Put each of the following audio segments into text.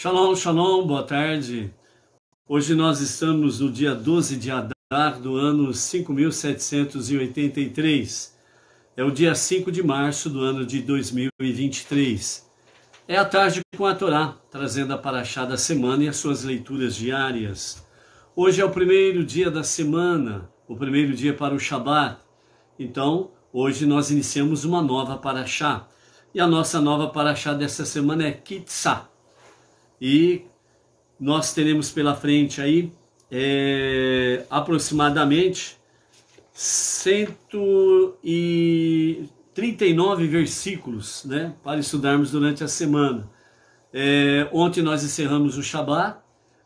Shalom, shalom, boa tarde. Hoje nós estamos no dia 12 de Adar do ano 5783. É o dia 5 de março do ano de 2023. É a tarde com a Torá, trazendo a Parashá da semana e as suas leituras diárias. Hoje é o primeiro dia da semana, o primeiro dia para o Shabat. Então, hoje nós iniciamos uma nova Parashá. E a nossa nova Parashá dessa semana é Kitzá. E nós teremos pela frente aí aproximadamente 139 versículos, né, para estudarmos durante a semana. Ontem nós encerramos o Shabat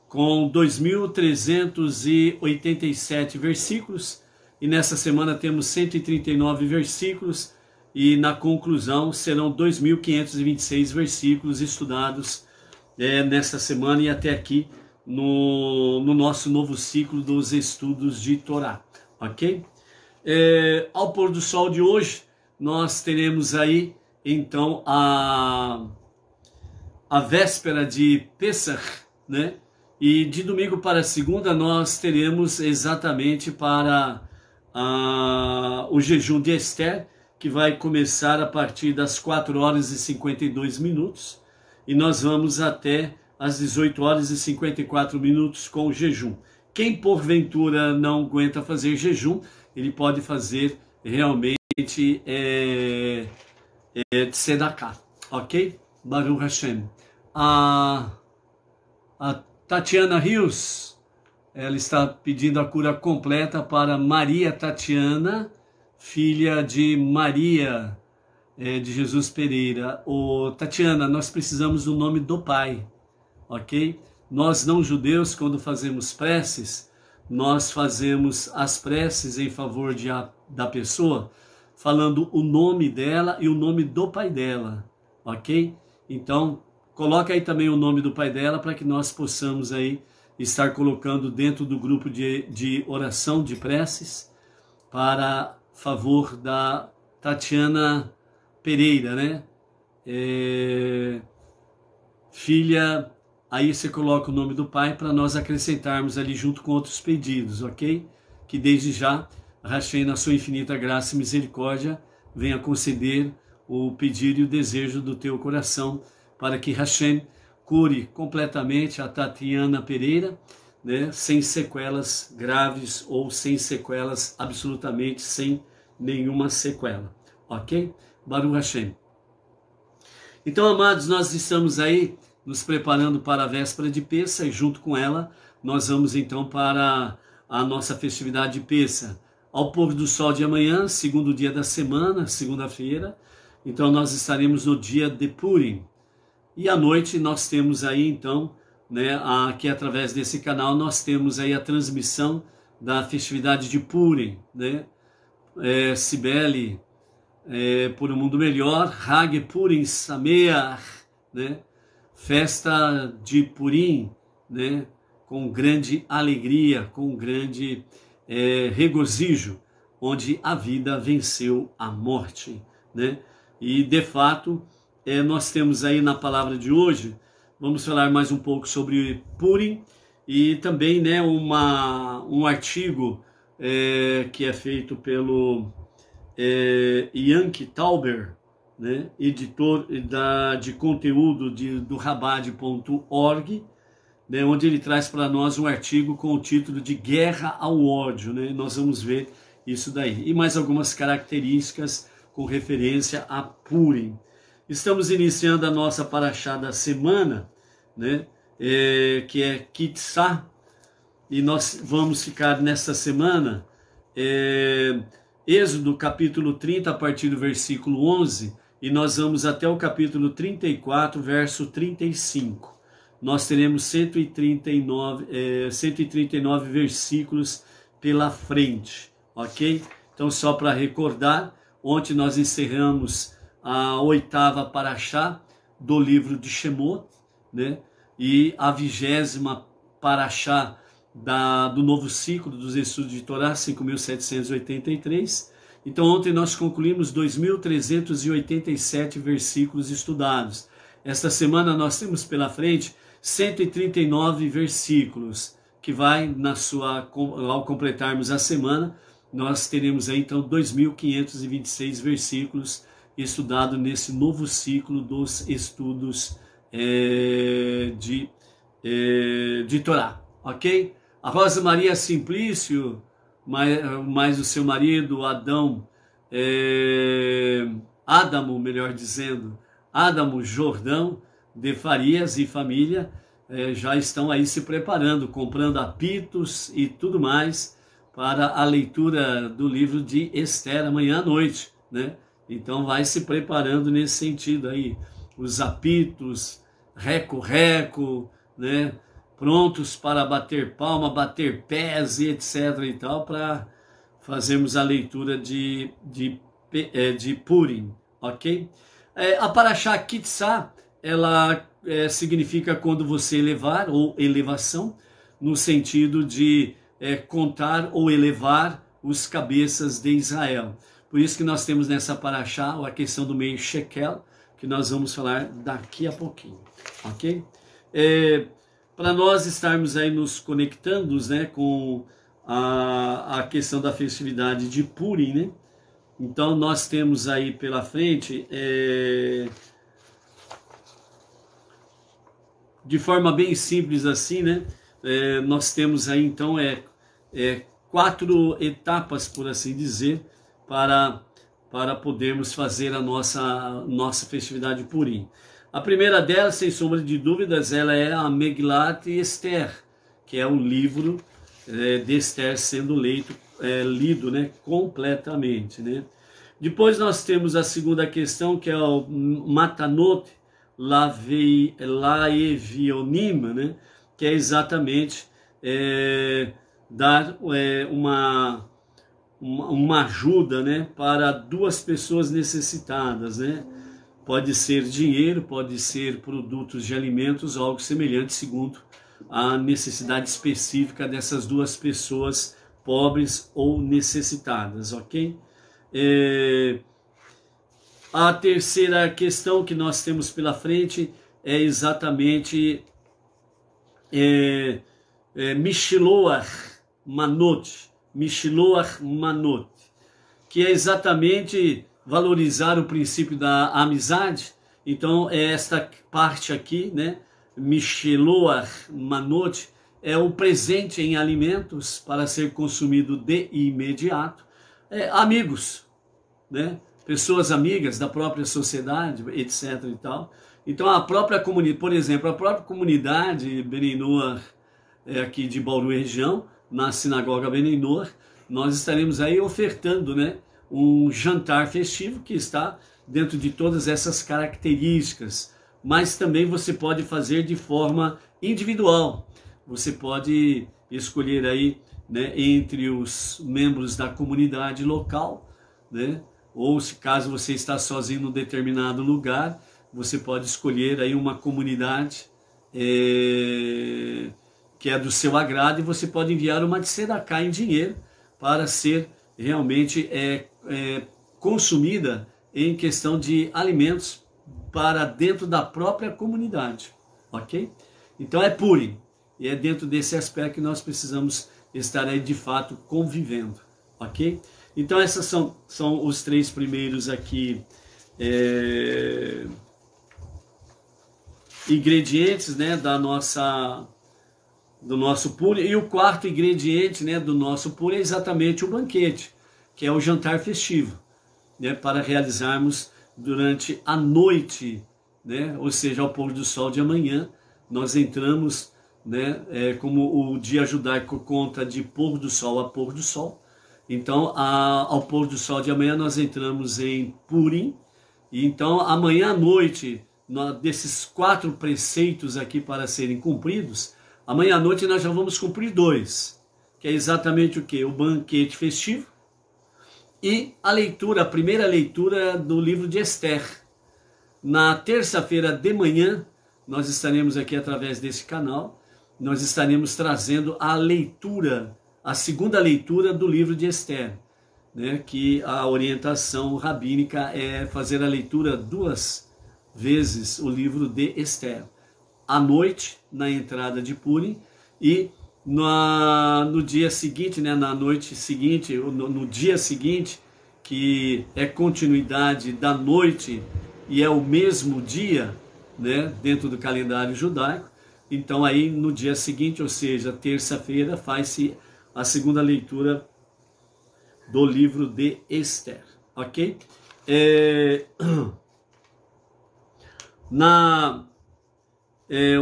com 2.387 versículos e nessa semana temos 139 versículos e na conclusão serão 2.526 versículos estudados nesta semana e até aqui no nosso novo ciclo dos estudos de Torá, ok? Ao pôr do sol de hoje, nós teremos aí, então, a véspera de Pesach, né? E de domingo para segunda nós teremos exatamente para o jejum de Esther, que vai começar a partir das 4 horas e 52 minutos, e nós vamos até às 18 horas e 54 minutos com o jejum. Quem porventura não aguenta fazer jejum, ele pode fazer realmente tzedakah, ok? Baruch Hashem. A Tatiana Rios, ela está pedindo a cura completa para Maria Tatiana, filha de Maria de Jesus Pereira. Tatiana, nós precisamos do nome do pai, ok? Nós não judeus, quando fazemos preces, nós fazemos as preces em favor da pessoa, falando o nome dela e o nome do pai dela, ok? Então, coloca aí também o nome do pai dela para que nós possamos aí estar colocando dentro do grupo de oração, de preces, para favor da Tatiana Pereira, né? Filha, aí você coloca o nome do pai para nós acrescentarmos ali junto com outros pedidos, ok? Que desde já, Hashem, na sua infinita graça e misericórdia, venha conceder o pedido e o desejo do teu coração para que Hashem cure completamente a Tatiana Pereira, né? Sem sequelas graves ou sem sequelas, absolutamente sem nenhuma sequela, ok? Baruch Hashem. Então, amados, nós estamos aí nos preparando para a véspera de Pesach e junto com ela nós vamos então para a nossa festividade de Pesach. Ao pôr do sol de amanhã, segundo dia da semana, segunda-feira, então nós estaremos no dia de Purim. E à noite nós temos aí então, né, aqui através desse canal, nós temos aí a transmissão da festividade de Purim, né? Cibele, por um mundo melhor, Hag Purim Sameach, né? Festa de Purim, né? Com grande alegria, com grande regozijo, onde a vida venceu a morte, né? E de fato, nós temos aí na palavra de hoje, vamos falar mais um pouco sobre Purim e também, né, um artigo que é feito pelo Yankee Tauber, né, editor de conteúdo do Rabad.org, né, onde ele traz para nós um artigo com o título de Guerra ao Ódio, né? Nós vamos ver isso daí. E mais algumas características com referência a Purim. Estamos iniciando a nossa Parashá da semana, né, que é Kitzá, e nós vamos ficar nesta semana, Êxodo capítulo 30, a partir do versículo 11, e nós vamos até o capítulo 34, verso 35. Nós teremos 139 versículos pela frente, ok? Então, só para recordar, ontem nós encerramos a 8ª Parashá do livro de Shemot, né? E a 20ª Parashá do novo ciclo dos estudos de Torá, 5.783. Então ontem nós concluímos 2.387 versículos estudados. Esta semana nós temos pela frente 139 versículos, que vai ao completarmos a semana, nós teremos aí então 2.526 versículos estudado nesse novo ciclo dos estudos de Torá, ok? A Rosa Maria Simplício, mais o seu marido Adamo, melhor dizendo, Adamo Jordão de Farias e família, já estão aí se preparando, comprando apitos e tudo mais para a leitura do livro de Esther amanhã à noite, né? Então vai se preparando nesse sentido aí, os apitos, reco-reco, né? Prontos para bater palma, bater pés e etc e tal, para fazermos a leitura de Purim, ok? A Parashá Kitzá, ela significa quando você elevar, ou elevação, no sentido de contar ou elevar os cabeças de Israel. Por isso que nós temos nessa Parashá a questão do meio shekel, que nós vamos falar daqui a pouquinho, ok? Para nós estarmos aí nos conectando, né, com a questão da festividade de Purim, né? Então nós temos aí pela frente, de forma bem simples assim, né? Nós temos aí então 4 etapas, por assim dizer, para podermos fazer a nossa festividade de Purim. A primeira delas, sem sombra de dúvidas, ela é a Megilat Esther, que é o livro de Esther sendo lido, né, completamente, né? Depois nós temos a segunda questão, que é o Matanot Laevionim, né, que é exatamente dar uma ajuda, né, para 2 pessoas necessitadas, né? Pode ser dinheiro, pode ser produtos de alimentos, algo semelhante, segundo a necessidade específica dessas 2 pessoas pobres ou necessitadas, ok? A terceira questão que nós temos pela frente é exatamente Mishiloach Manot, que é exatamente valorizar o princípio da amizade. Então esta parte aqui, né, Mishiloach Manot, é o presente em alimentos para ser consumido de imediato. Amigos, né, pessoas amigas da própria sociedade, etc e tal. Então a própria comunidade, por exemplo, a própria comunidade Bnei Noach, aqui de Bauru região, na sinagoga Bnei Noach, nós estaremos aí ofertando, né, um jantar festivo que está dentro de todas essas características, mas também você pode fazer de forma individual. Você pode escolher aí, né, entre os membros da comunidade local, né, ou se caso você está sozinho num determinado lugar, você pode escolher aí uma comunidade que é do seu agrado, e você pode enviar uma tzedakah em dinheiro para ser realmente consumida em questão de alimentos para dentro da própria comunidade, ok? Então é Purim, e é dentro desse aspecto que nós precisamos estar aí de fato convivendo, ok? Então esses são os 3 primeiros aqui ingredientes, né, do nosso Purim. E o 4º ingrediente, né, do nosso Purim é exatamente o banquete, que é o jantar festivo, né, para realizarmos durante a noite, né, ou seja, ao pôr do sol de amanhã. Nós entramos, né, como o dia judaico conta de pôr do sol a pôr do sol. Então, ao pôr do sol de amanhã, nós entramos em Purim. E então, amanhã à noite, desses 4 preceitos aqui para serem cumpridos, amanhã à noite nós já vamos cumprir 2, que é exatamente o quê? O banquete festivo e a primeira leitura do livro de Esther. Na terça-feira de manhã, nós estaremos aqui através desse canal, nós estaremos trazendo a segunda leitura do livro de Esther, né, que a orientação rabínica é fazer a leitura 2 vezes o livro de Esther. à noite, na entrada de Purim, e no dia seguinte, né, na noite seguinte, no dia seguinte, que é continuidade da noite e é o mesmo dia, né, dentro do calendário judaico. Então aí no dia seguinte, ou seja, terça-feira, faz-se a segunda leitura do livro de Esther, ok?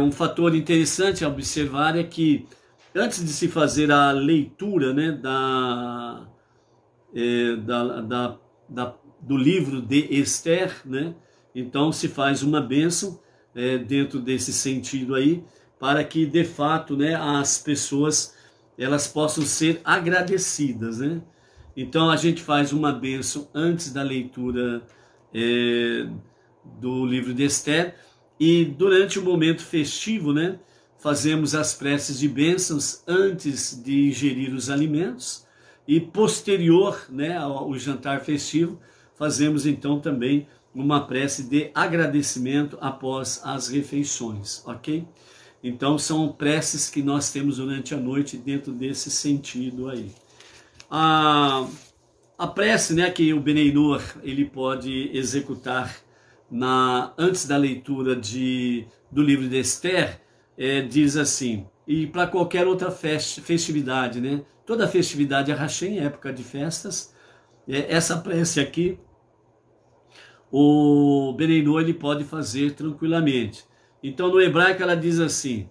Um fator interessante a observar é que antes de se fazer a leitura, né, do livro de Esther, né, então se faz uma bênção dentro desse sentido aí, para que de fato, né, as pessoas elas possam ser agradecidas, né? Então a gente faz uma bênção antes da leitura do livro de Esther, e durante o momento festivo, né, fazemos as preces de bênçãos antes de ingerir os alimentos, e posterior, né, ao jantar festivo, fazemos então também uma prece de agradecimento após as refeições, ok? Então são preces que nós temos durante a noite dentro desse sentido aí. A prece, né, que o Benei Noach, ele pode executar antes da leitura do livro de Esther, diz assim, e para qualquer outra festividade, né, toda festividade é Hashem, época de festas, essa prece aqui, o Benei Noach ele pode fazer tranquilamente. Então no hebraico ela diz assim,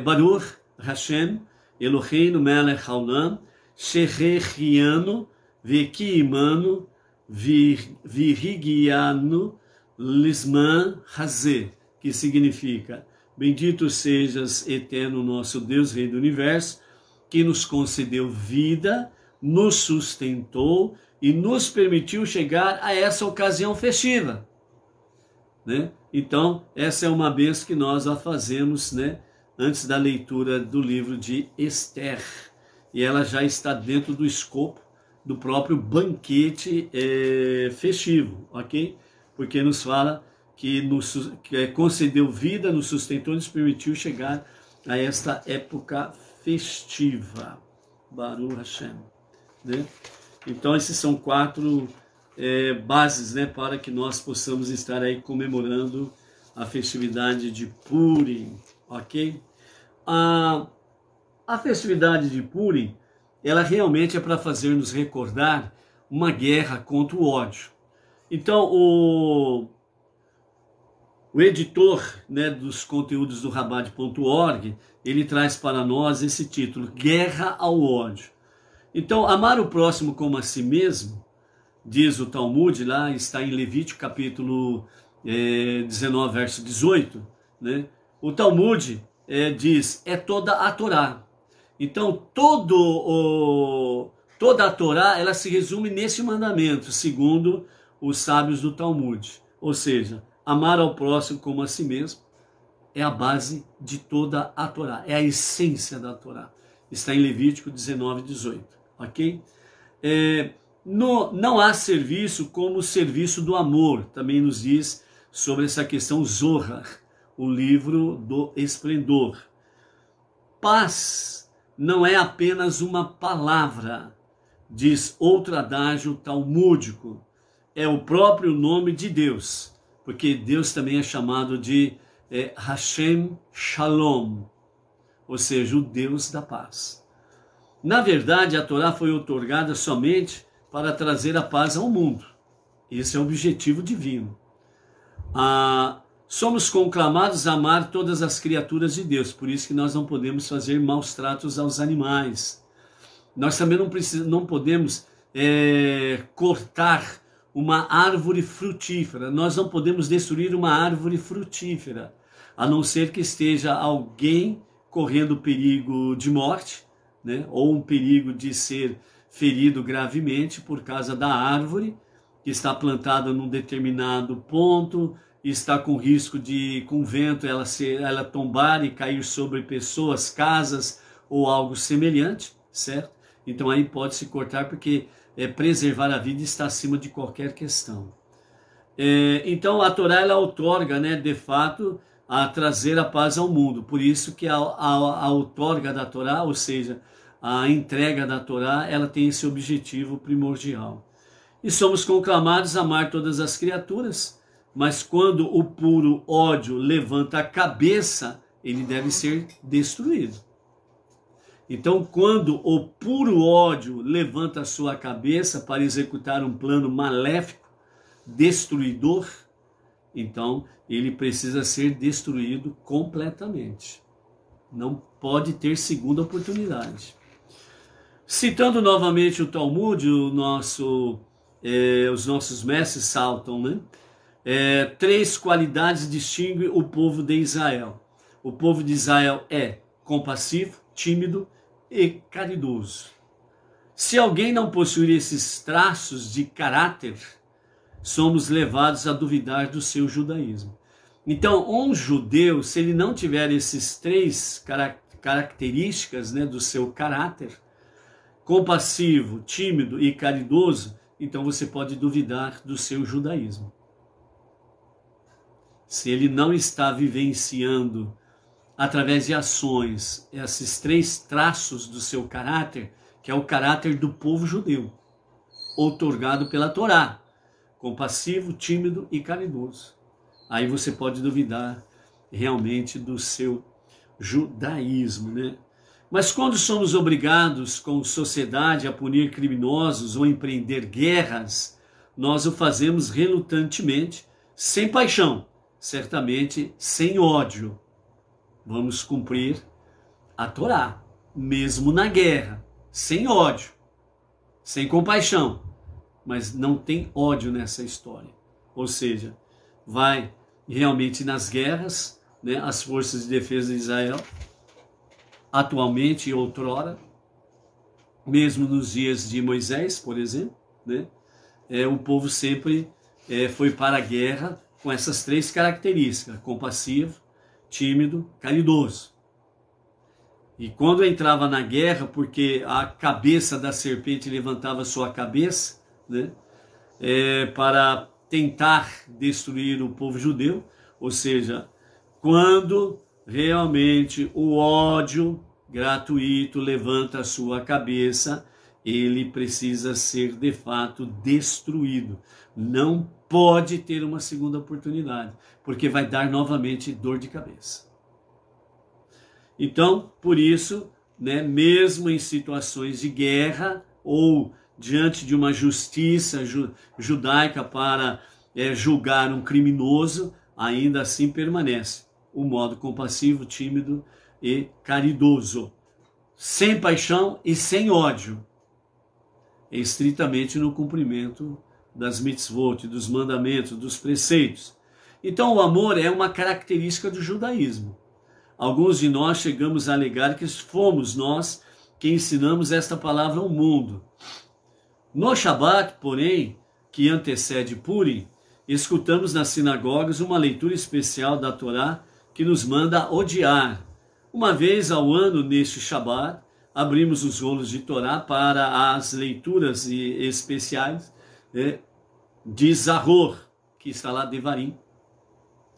Baruch Hashem Eloheinu melech haolam shehechianu vekiimanu virigianu lisman hazeh, que significa, bendito sejas, eterno nosso Deus, Rei do Universo, que nos concedeu vida, nos sustentou e nos permitiu chegar a essa ocasião festiva, né? Então, essa é uma bênção que nós a fazemos, né, antes da leitura do livro de Esther. E ela já está dentro do escopo do próprio banquete festivo, ok? Porque nos fala que concedeu vida, nos sustentou, nos permitiu chegar a esta época festiva. Baruch Hashem, né? Então, esses são 4 bases, né, para que nós possamos estar aí comemorando a festividade de Purim, ok? A festividade de Purim, ela realmente é para fazer-nos recordar uma guerra contra o ódio. Então, o editor, né, dos conteúdos do Rabad.org, ele traz para nós esse título, Guerra ao Ódio. Então, amar o próximo como a si mesmo, diz o Talmud, lá está em Levítico capítulo 19, verso 18, né? O Talmud diz, é toda a Torá. Então, toda a Torá, ela se resume nesse mandamento, segundo os sábios do Talmud. Ou seja, amar ao próximo como a si mesmo é a base de toda a Torá, é a essência da Torá. Está em Levítico 19, 18, ok? Não há serviço como o serviço do amor, também nos diz sobre essa questão Zohar, o livro do esplendor. Paz não é apenas uma palavra, diz outro adágio talmúdico, é o próprio nome de Deus, porque Deus também é chamado de Hashem Shalom, ou seja, o Deus da paz. Na verdade, a Torá foi outorgada somente para trazer a paz ao mundo. Esse é o objetivo divino. Somos conclamados a amar todas as criaturas de Deus, por isso que nós não podemos fazer maus tratos aos animais. Nós também não podemos cortar uma árvore frutífera, nós não podemos destruir uma árvore frutífera, a não ser que esteja alguém correndo perigo de morte, né, ou um perigo de ser ferido gravemente por causa da árvore, que está plantada num determinado ponto, e está com risco de, com vento, ela tombar e cair sobre pessoas, casas ou algo semelhante, certo? Então aí pode se cortar, porque preservar a vida está acima de qualquer questão. Então a Torá ela outorga, né, de fato, a trazer a paz ao mundo. Por isso que a outorga da Torá, ou seja, a entrega da Torá, ela tem esse objetivo primordial. E somos conclamados a amar todas as criaturas, mas quando o puro ódio levanta a cabeça, ele deve ser destruído. Então, quando o puro ódio levanta a sua cabeça para executar um plano maléfico, destruidor, então ele precisa ser destruído completamente. Não pode ter segunda oportunidade. Citando novamente o Talmud, os nossos mestres saltam, né? 3 qualidades distinguem o povo de Israel. O povo de Israel é compassivo, tímido e caridoso. Se alguém não possuir esses traços de caráter, somos levados a duvidar do seu judaísmo. Então, um judeu, se ele não tiver esses 3 características, né, do seu caráter, compassivo, tímido e caridoso, então você pode duvidar do seu judaísmo. Se ele não está vivenciando através de ações esses 3 traços do seu caráter, que é o caráter do povo judeu, outorgado pela Torá, compassivo, tímido e caridoso. Aí você pode duvidar realmente do seu judaísmo, né? Mas quando somos obrigados como sociedade a punir criminosos ou empreender guerras, nós o fazemos relutantemente, sem paixão, certamente sem ódio. Vamos cumprir a Torá, mesmo na guerra, sem ódio, sem compaixão, mas não tem ódio nessa história. Ou seja, vai realmente nas guerras, né, as forças de defesa de Israel, atualmente e outrora, mesmo nos dias de Moisés, por exemplo, né, o povo sempre foi para a guerra com essas 3 características: compassivo, tímido, caridoso. E quando entrava na guerra, porque a cabeça da serpente levantava sua cabeça, né, para tentar destruir o povo judeu, ou seja, quando realmente o ódio gratuito levanta a sua cabeça, ele precisa ser de fato destruído. Não pode ter uma segunda oportunidade, porque vai dar novamente dor de cabeça. Então, por isso, né, mesmo em situações de guerra ou diante de uma justiça judaica para julgar um criminoso, ainda assim permanece o modo compassivo, tímido e caridoso, sem paixão e sem ódio, estritamente no cumprimento das mitzvot, dos mandamentos, dos preceitos. Então o amor é uma característica do judaísmo. Alguns de nós chegamos a alegar que fomos nós que ensinamos esta palavra ao mundo. No Shabat, porém, que antecede Purim, escutamos nas sinagogas uma leitura especial da Torá que nos manda odiar. Uma vez ao ano, neste Shabat, abrimos os rolos de Torá para as leituras especiais de Zahor, que está lá, Devarim,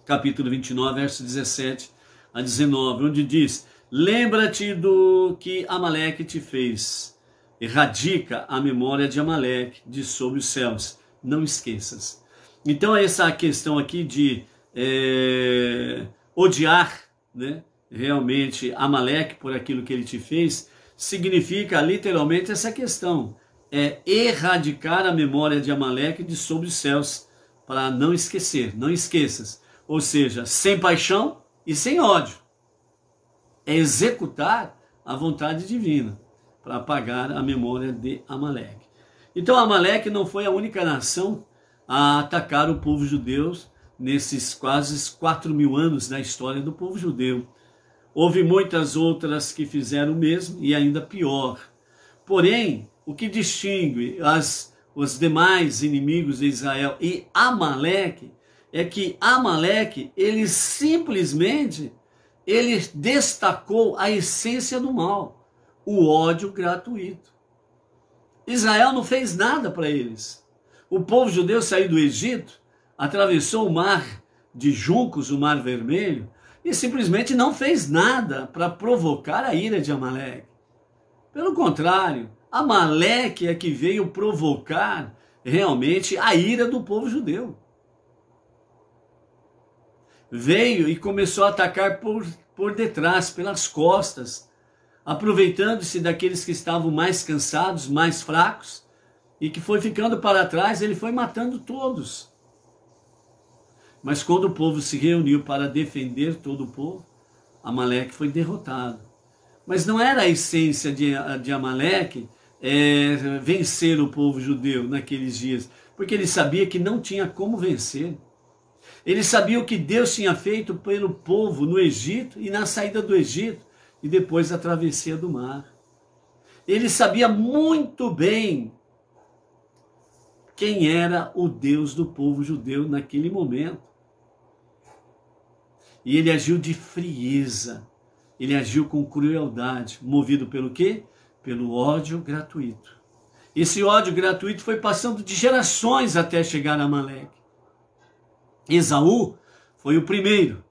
capítulo 29, verso 17 a 19, onde diz: lembra-te do que Amaleque te fez, erradica a memória de Amaleque de sob os céus, não esqueças. Então essa questão aqui de odiar, né, realmente Amaleque por aquilo que ele te fez, significa literalmente essa questão, erradicar a memória de Amaleque de sob os céus, para não esquecer, não esqueças. Ou seja, sem paixão e sem ódio. É executar a vontade divina para apagar a memória de Amaleque. Então Amaleque não foi a única nação a atacar o povo judeu nesses quase 4.000 anos da história do povo judeu. Houve muitas outras que fizeram o mesmo e ainda pior. Porém, o que distingue os demais inimigos de Israel e Amaleque é que Amaleque, ele simplesmente destacou a essência do mal, o ódio gratuito. Israel não fez nada para eles. O povo judeu saiu do Egito, atravessou o mar de juncos, o mar vermelho, e simplesmente não fez nada para provocar a ira de Amaleque. Pelo contrário, Amaleque é que veio provocar realmente a ira do povo judeu. Veio e começou a atacar por detrás, pelas costas, aproveitando-se daqueles que estavam mais cansados, mais fracos, e que foi ficando para trás, ele foi matando todos. Mas quando o povo se reuniu para defender todo o povo, Amaleque foi derrotado. Mas não era a essência de Amaleque vencer o povo judeu naqueles dias, porque ele sabia que não tinha como vencer. Ele sabia o que Deus tinha feito pelo povo no Egito e na saída do Egito e depois a travessia do mar. Ele sabia muito bem quem era o Deus do povo judeu naquele momento. E ele agiu de frieza, ele agiu com crueldade, movido pelo quê? Pelo ódio gratuito. Esse ódio gratuito foi passando de gerações até chegar a Amaleque. Esaú foi o primeiro,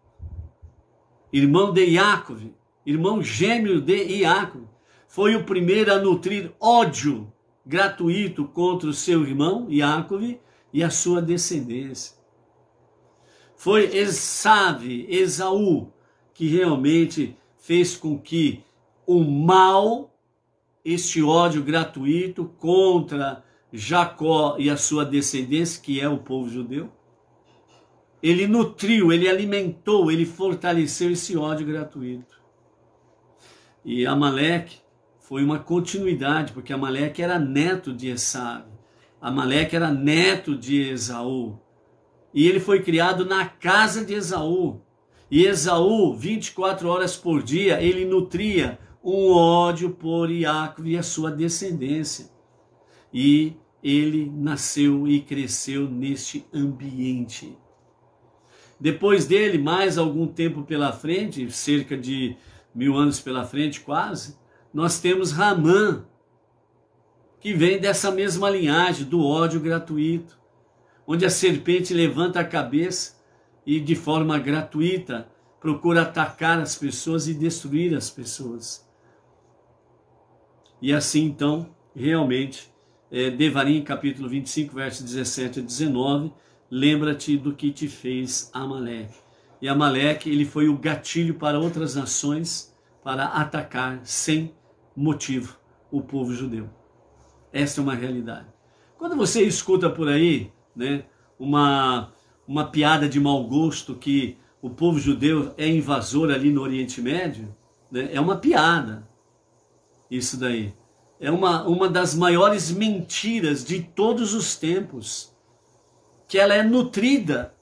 irmão de Iacov, irmão gêmeo de Iacov, foi o primeiro a nutrir ódio gratuito contra o seu irmão Iacov e a sua descendência. Foi Esaú, que realmente fez com que o mal, este ódio gratuito contra Jacó e a sua descendência, que é o povo judeu, ele nutriu, ele alimentou, ele fortaleceu esse ódio gratuito. E Amaleque foi uma continuidade, porque Amaleque era neto de Esaú, Amaleque era neto de Esaú. E ele foi criado na casa de Esaú. E Esaú, 24 horas por dia, ele nutria um ódio por Iacov e a sua descendência. E ele nasceu e cresceu neste ambiente. Depois dele, mais algum tempo pela frente, cerca de 1000 anos pela frente quase, nós temos Ramã, que vem dessa mesma linhagem do ódio gratuito, onde a serpente levanta a cabeça e de forma gratuita procura atacar as pessoas e destruir as pessoas. E assim então, realmente, Devarim capítulo 25, versos 17 a 19, lembra-te do que te fez Amaleque. E Amaleque, ele foi o gatilho para outras nações para atacar sem motivo o povo judeu. Essa é uma realidade. Quando você escuta por aí, né, uma piada de mau gosto que o povo judeu é invasor ali no Oriente Médio, né, é uma piada. Isso daí. É uma das maiores mentiras de todos os tempos, que ela é nutrida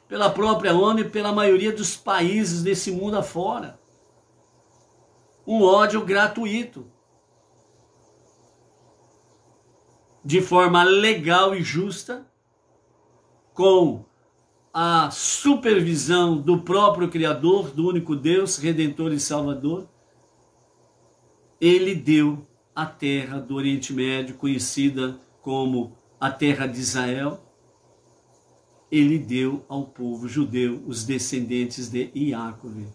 pela própria ONU e pela maioria dos países desse mundo afora. Um ódio gratuito. De forma legal e justa, com a supervisão do próprio Criador, do único Deus, Redentor e Salvador, ele deu a terra do Oriente Médio, conhecida como a terra de Israel, ele deu ao povo judeu, os descendentes de Iacov.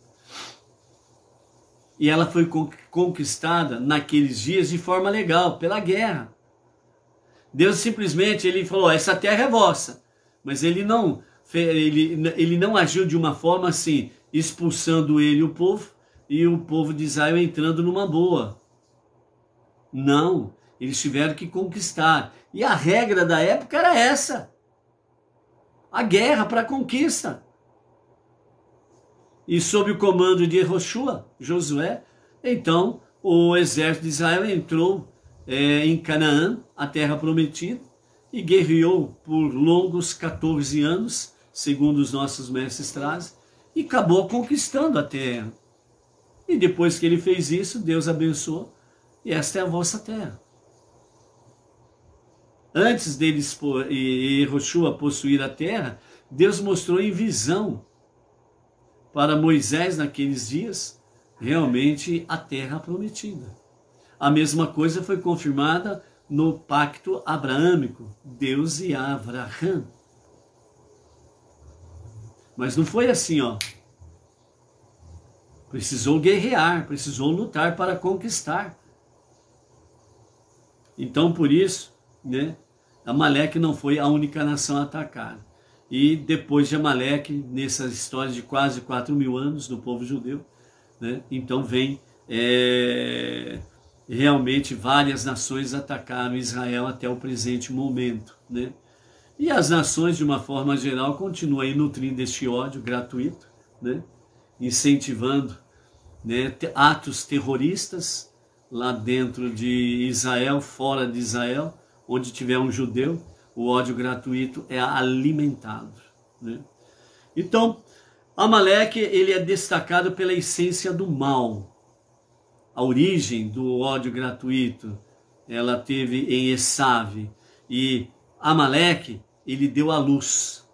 E ela foi conquistada naqueles dias de forma legal, pela guerra. Deus simplesmente ele falou, essa terra é vossa, mas ele não agiu de uma forma assim, expulsando ele o povo, e o povo de Israel entrando numa boa. Não, eles tiveram que conquistar. E a regra da época era essa. A guerra para a conquista. E sob o comando de Josué, então o exército de Israel entrou em Canaã, a terra prometida, e guerreou por longos 14 anos, segundo os nossos mestres trazem, e acabou conquistando a terra. E depois que ele fez isso, Deus abençoou, e esta é a vossa terra. Antes deles e Yehoshua possuir a terra, Deus mostrou em visão para Moisés naqueles dias, realmente a terra prometida. A mesma coisa foi confirmada no pacto abraâmico, Deus e Abraão. Mas não foi assim, ó. precisou guerrear, precisou lutar para conquistar. Então, por isso, né, Amaleque não foi a única nação a atacar. E depois de Amaleque, nessas histórias de quase 4.000 anos do povo judeu, né, então vem realmente várias nações atacaram Israel até o presente momento, né? E as nações, de uma forma geral, continuam aí nutrindo este ódio gratuito, né? Incentivando, né, atos terroristas lá dentro de Israel, fora de Israel, onde tiver um judeu, o ódio gratuito é alimentado, né? Então, Amaleque, ele é destacado pela essência do mal. A origem do ódio gratuito, ela teve em Esav, e Amaleque, ele deu à luz.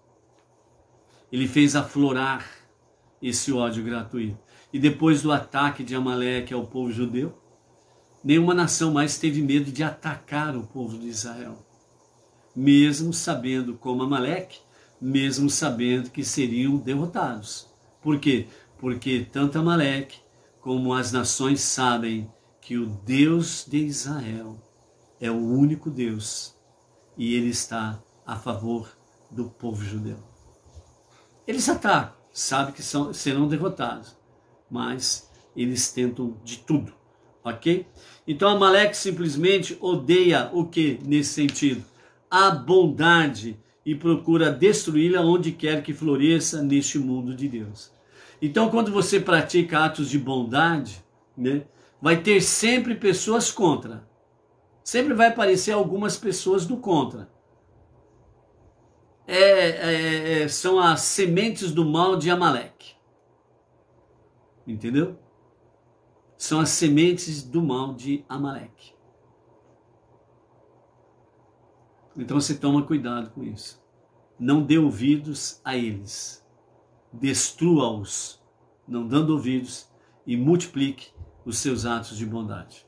Ele fez aflorar esse ódio gratuito. E depois do ataque de Amaleque ao povo judeu, nenhuma nação mais teve medo de atacar o povo de Israel. Mesmo sabendo como Amaleque, mesmo sabendo que seriam derrotados. Por quê? Porque tanto Amaleque como as nações sabem que o Deus de Israel é o único Deus e ele está a favor do povo judeu. Eles atacam, sabem que serão derrotados, mas eles tentam de tudo, ok? Então Amaleque simplesmente odeia o que nesse sentido? A bondade, e procura destruí-la onde quer que floresça neste mundo de Deus. Então, quando você pratica atos de bondade, né, vai ter sempre pessoas contra. Sempre vai aparecer algumas pessoas do contra. São as sementes do mal de Amaleque. Entendeu? São as sementes do mal de Amaleque. Então você toma cuidado com isso. Não dê ouvidos a eles. Destrua-os, não dando ouvidos, e multiplique os seus atos de bondade.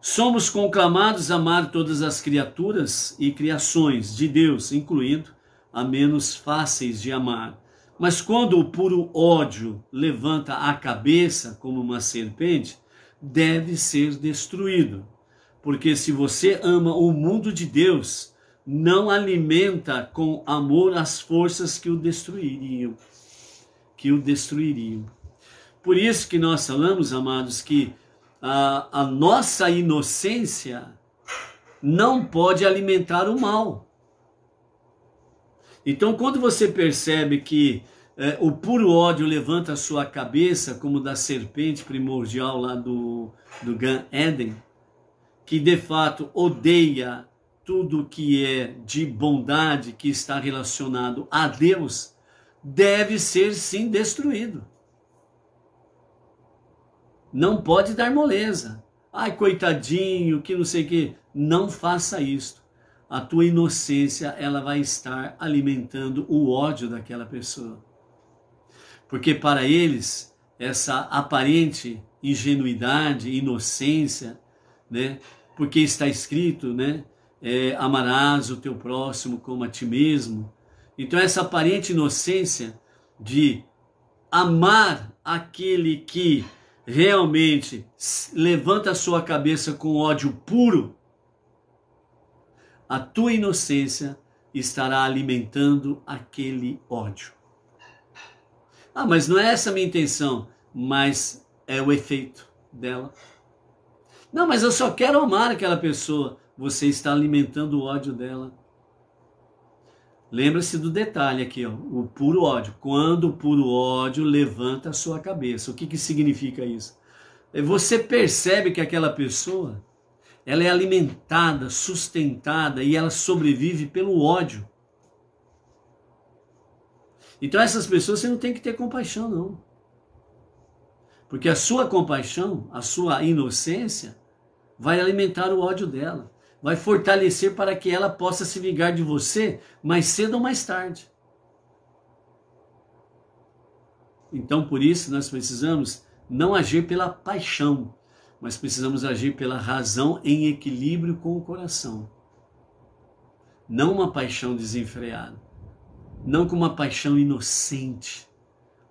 Somos conclamados a amar todas as criaturas e criações de Deus, incluindo a menos fáceis de amar. Mas quando o puro ódio levanta a cabeça como uma serpente, deve ser destruído. Porque se você ama o mundo de Deus, não alimenta com amor as forças que o destruiriam. Por isso que nós falamos, amados, que a nossa inocência não pode alimentar o mal. Então, quando você percebe que o puro ódio levanta a sua cabeça, como da serpente primordial lá do Gan Eden, que de fato odeia tudo que é de bondade, que está relacionado a Deus, deve ser sim destruído. Não pode dar moleza. Ai, coitadinho, que não sei o que. Não faça isto. A tua inocência, ela vai estar alimentando o ódio daquela pessoa. Porque para eles, essa aparente ingenuidade, inocência, né? Porque está escrito, né? Amarás o teu próximo como a ti mesmo. Então essa aparente inocência de amar aquele que realmente levanta a sua cabeça com ódio puro, a tua inocência estará alimentando aquele ódio. Ah, mas não é essa a minha intenção, mas é o efeito dela. Não, mas eu só quero amar aquela pessoa. Você está alimentando o ódio dela. Lembra-se do detalhe aqui, ó, o puro ódio. Quando o puro ódio levanta a sua cabeça. O que significa isso? Você percebe que aquela pessoa, ela é alimentada, sustentada e ela sobrevive pelo ódio. Então essas pessoas você não tem que ter compaixão, não. Porque a sua compaixão, a sua inocência, vai alimentar o ódio dela. Vai fortalecer para que ela possa se vingar de você mais cedo ou mais tarde. Então, por isso, nós precisamos não agir pela paixão, mas precisamos agir pela razão em equilíbrio com o coração. Não uma paixão desenfreada. Não com uma paixão inocente.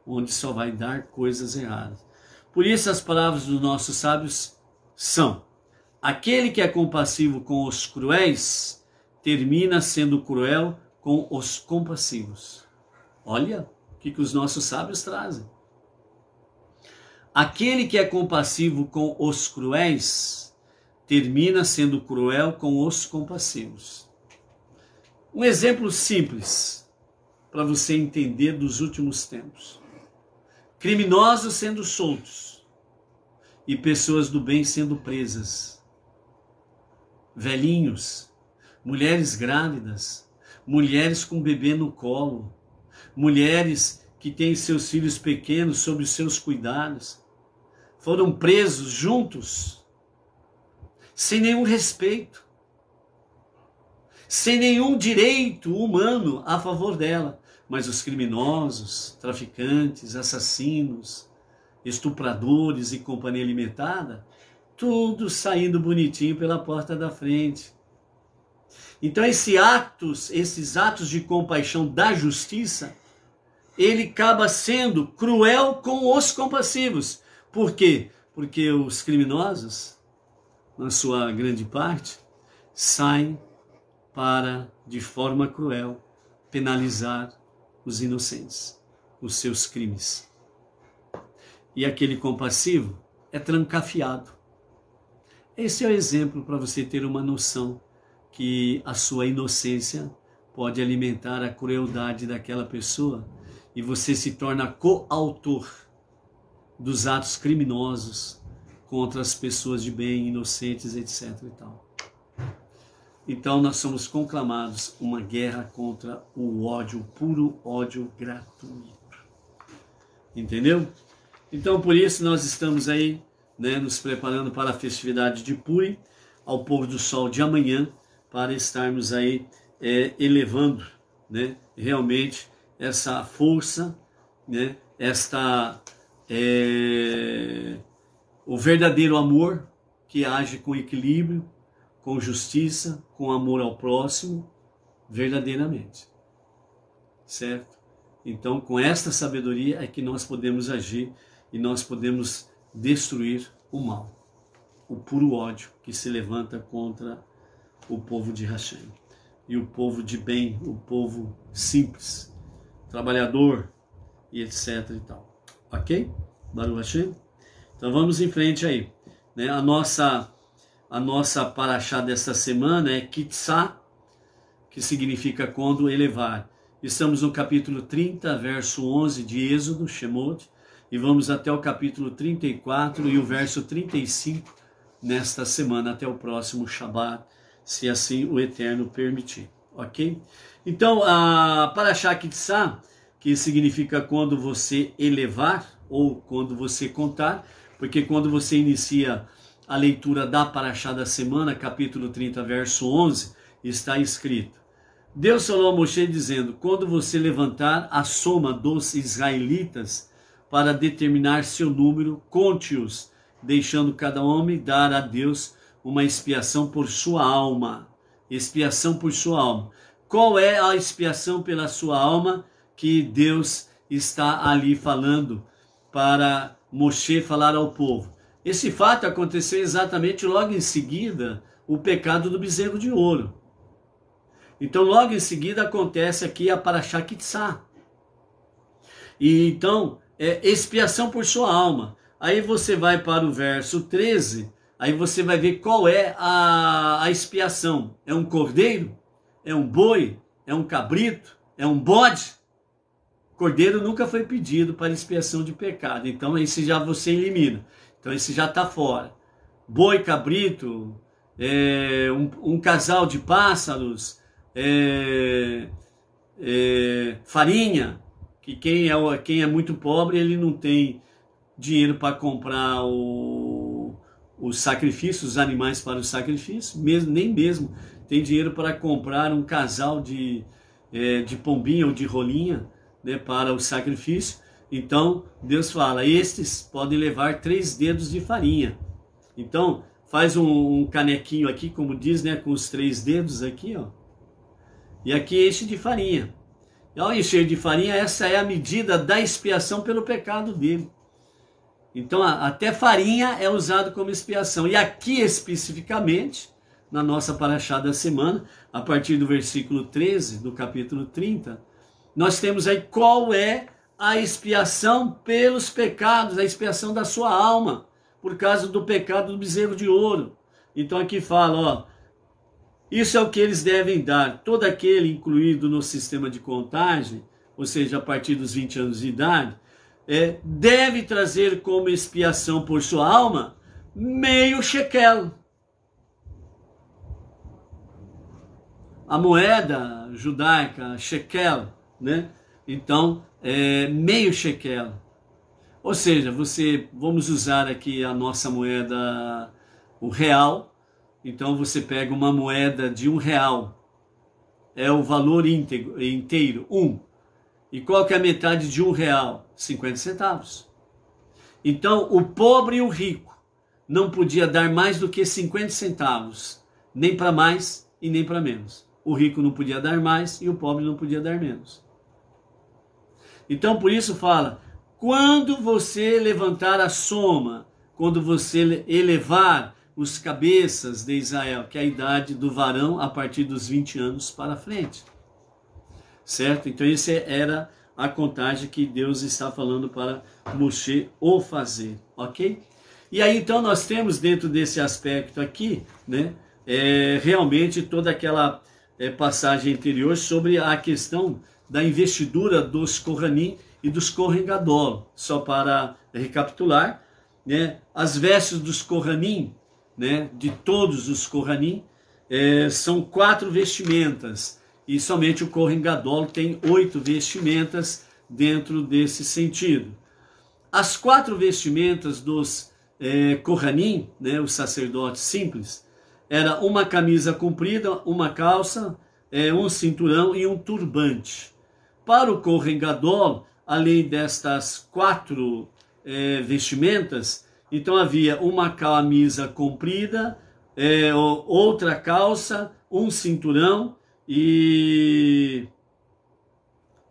onde só vai dar coisas erradas. Por isso as palavras dos nossos sábios são: aquele que é compassivo com os cruéis, termina sendo cruel com os compassivos. Olha o que os nossos sábios trazem. Aquele que é compassivo com os cruéis, termina sendo cruel com os compassivos. Um exemplo simples para você entender dos últimos tempos. Criminosos sendo soltos e pessoas do bem sendo presas. Velhinhos, mulheres grávidas, mulheres com bebê no colo, mulheres que têm seus filhos pequenos sob os seus cuidados, foram presos juntos, sem nenhum respeito, sem nenhum direito humano a favor dela. Mas os criminosos, traficantes, assassinos, estupradores e companhia limitada, tudo saindo bonitinho pela porta da frente. Então esses atos de compaixão da justiça, ele acaba sendo cruel com os compassivos. Por quê? Porque os criminosos, na sua grande parte, saem para, de forma cruel, penalizar os inocentes, os seus crimes. E aquele compassivo é trancafiado. Esse é o exemplo para você ter uma noção que a sua inocência pode alimentar a crueldade daquela pessoa e você se torna coautor dos atos criminosos contra as pessoas de bem, inocentes, etc. e tal. Então nós somos conclamados uma guerra contra o ódio, o puro ódio gratuito. Entendeu? Então por isso nós estamos aí, nos preparando para a festividade de Puri, ao pôr do sol de amanhã, para estarmos aí elevando, realmente essa força, o verdadeiro amor que age com equilíbrio, com justiça, com amor ao próximo, verdadeiramente. Certo? Então, com esta sabedoria é que nós podemos agir e nós podemos destruir o mal, o puro ódio que se levanta contra o povo de Hashem. E o povo de bem, o povo simples, trabalhador e etc e tal. Ok? Baruch Hashem? Então vamos em frente aí. A nossa paraxá desta semana é Kitzá, que significa quando elevar. Estamos no capítulo 30, verso 11 de Êxodo, Shemot, e vamos até o capítulo 34 e o verso 35 nesta semana, até o próximo Shabat, se assim o Eterno permitir. Ok? Então, a paraxá Kitzá, que significa quando você elevar ou quando você contar, porque quando você inicia a leitura da paraxá da semana, capítulo 30, verso 11, está escrito: Deus falou a Moshe dizendo: quando você levantar a soma dos israelitas para determinar seu número, conte-os, deixando cada homem dar a Deus uma expiação por sua alma. Expiação por sua alma. Qual é a expiação pela sua alma que Deus está ali falando para Moshe falar ao povo? Esse fato aconteceu exatamente logo em seguida o pecado do bezerro de ouro. Então logo em seguida acontece aqui a paraxá Kitzá. E então é expiação por sua alma. Aí você vai para o verso 13, aí você vai ver qual é a expiação. É um cordeiro? É um boi? É um cabrito? É um bode? Cordeiro nunca foi pedido para expiação de pecado, então esse já você elimina. Então esse já está fora. Boi, cabrito, um casal de pássaros, farinha, que quem é muito pobre, ele não tem dinheiro para comprar os sacrifícios, os animais para o sacrifício, nem mesmo tem dinheiro para comprar um casal de pombinha ou de rolinha, para o sacrifício. Então Deus fala: estes podem levar 3 dedos de farinha. Então faz um canequinho aqui, como diz, com os 3 dedos aqui, ó, e aqui enche de farinha. E ao encher de farinha, essa é a medida da expiação pelo pecado dele. Então, até farinha é usado como expiação. E aqui, especificamente, na nossa paraxá da semana, a partir do versículo 13, do capítulo 30, nós temos aí qual é a expiação pelos pecados, a expiação da sua alma, por causa do pecado do bezerro de ouro. Então aqui fala, ó, isso é o que eles devem dar. Todo aquele incluído no sistema de contagem, ou seja, a partir dos 20 anos de idade, deve trazer como expiação por sua alma meio shekel. A moeda judaica, shekel, né? Então, meio shekel. Ou seja, vamos usar aqui a nossa moeda, o real. Então você pega uma moeda de R$1, é o valor inteiro, 1. E qual que é a metade de R$1? 50 centavos. Então o pobre e o rico não podia dar mais do que 50 centavos, nem para mais e nem para menos. O rico não podia dar mais e o pobre não podia dar menos. Então por isso fala, quando você levantar a soma, quando você elevar os cabeças de Israel, que é a idade do varão a partir dos 20 anos para frente. Certo? Então essa era a contagem que Deus está falando para Moshe o fazer, ok? E aí então nós temos dentro desse aspecto aqui, né, realmente toda aquela passagem anterior sobre a questão da investidura dos Kohanim e dos Kohen Gadol. Só para recapitular, né, as vestes dos Kohanim, né, de todos os Kohanim, são 4 vestimentas, e somente o Kohen Gadol tem 8 vestimentas dentro desse sentido. As 4 vestimentas dos Kohanim, né, os sacerdotes simples, era uma camisa comprida, uma calça, um cinturão e um turbante. Para o Kohen Gadol, além destas 4 vestimentas, então havia uma camisa comprida, outra calça, um cinturão e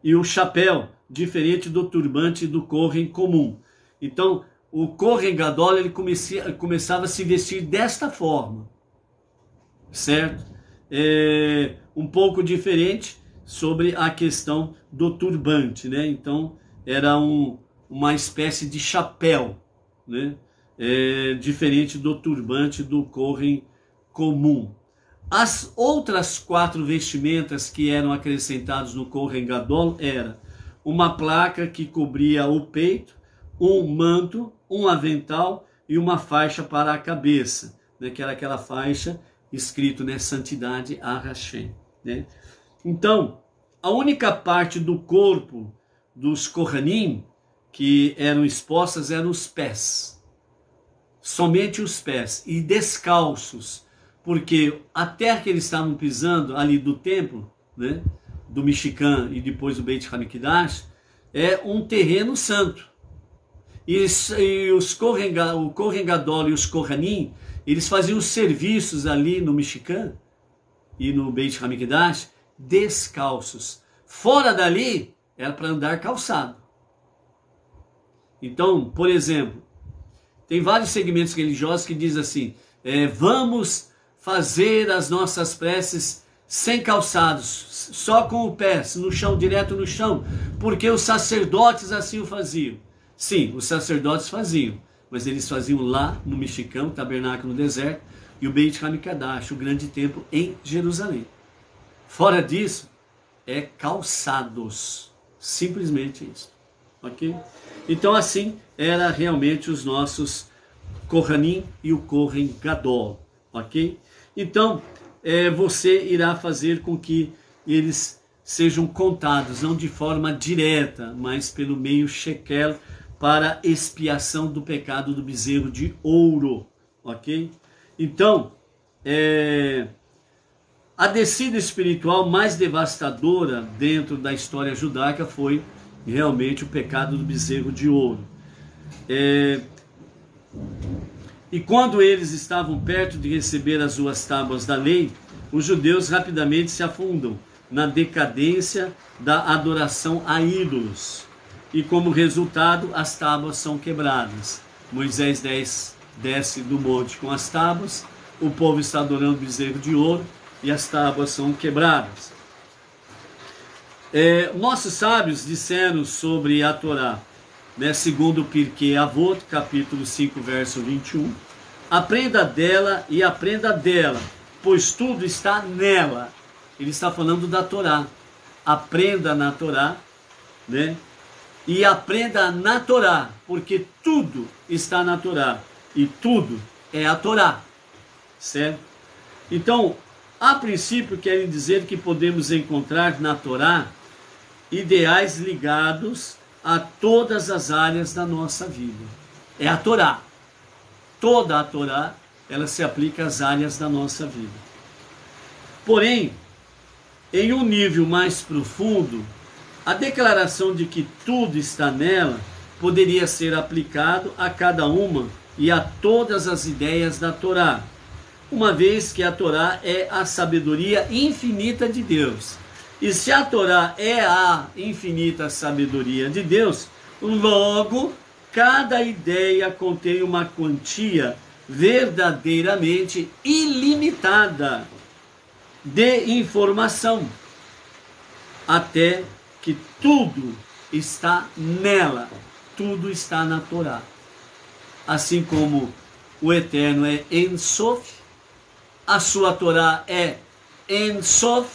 o chapéu, diferente do turbante do Kohen comum. Então o Kohen Gadol ele começava a se vestir desta forma, certo? Um pouco diferente sobre a questão do turbante, né? Então era uma espécie de chapéu, né? Diferente do turbante do Kohen comum. As outras 4 vestimentas que eram acrescentadas no Kohen Gadol era uma placa que cobria o peito, um manto, um avental e uma faixa para a cabeça, né? Que era aquela faixa escrito, né, Santidade a Hashem, né? Então, a única parte do corpo dos Kohanim que eram expostas eram os pés. Somente os pés, e descalços, porque a terra que eles estavam pisando ali do templo, né, do Mishkan e depois do Beit HaMikdash, é um terreno santo. E o Kohen Gadol e os Kohanim, eles faziam os serviços ali no Mishkan e no Beit HaMikdash descalços. Fora dali, era para andar calçado. Então, por exemplo, tem vários segmentos religiosos que dizem assim, vamos fazer as nossas preces sem calçados, só com o pé, no chão, direto no chão, porque os sacerdotes assim o faziam. Sim, os sacerdotes faziam, mas eles faziam lá no Mishkan, o tabernáculo no deserto, e o Beit HaMikdash, o grande templo em Jerusalém. Fora disso, é calçados, simplesmente isso, ok? Então assim era realmente os nossos Kohanim e o Kohen Gadol, ok? Então você irá fazer com que eles sejam contados, não de forma direta, mas pelo meio shekel, para expiação do pecado do bezerro de ouro, ok? Então, a descida espiritual mais devastadora dentro da história judaica foi realmente o pecado do bezerro de ouro. E quando eles estavam perto de receber as 2 tábuas da lei, os judeus rapidamente se afundam na decadência da adoração a ídolos. E como resultado, as tábuas são quebradas. Moisés desce do monte com as tábuas, o povo está adorando o bezerro de ouro e as tábuas são quebradas. Nossos sábios disseram sobre a Torá, né, segundo Pirkei Avot, capítulo 5, verso 21, aprenda dela e aprenda dela, pois tudo está nela. Ele está falando da Torá. Aprenda na Torá, né? E aprenda na Torá, porque tudo está na Torá. E tudo é a Torá. Certo? Então, a princípio, querem dizer que podemos encontrar na Torá ideais ligados a todas as áreas da nossa vida. É a Torá. Toda a Torá, ela se aplica às áreas da nossa vida. Porém, em um nível mais profundo, a declaração de que tudo está nela poderia ser aplicado a cada uma e a todas as ideias da Torá, uma vez que a Torá é a sabedoria infinita de Deus. E se a Torá é a infinita sabedoria de Deus, logo, cada ideia contém uma quantia verdadeiramente ilimitada de informação, até que tudo está nela, tudo está na Torá. Assim como o Eterno é En Sof, a sua Torá é En Sof,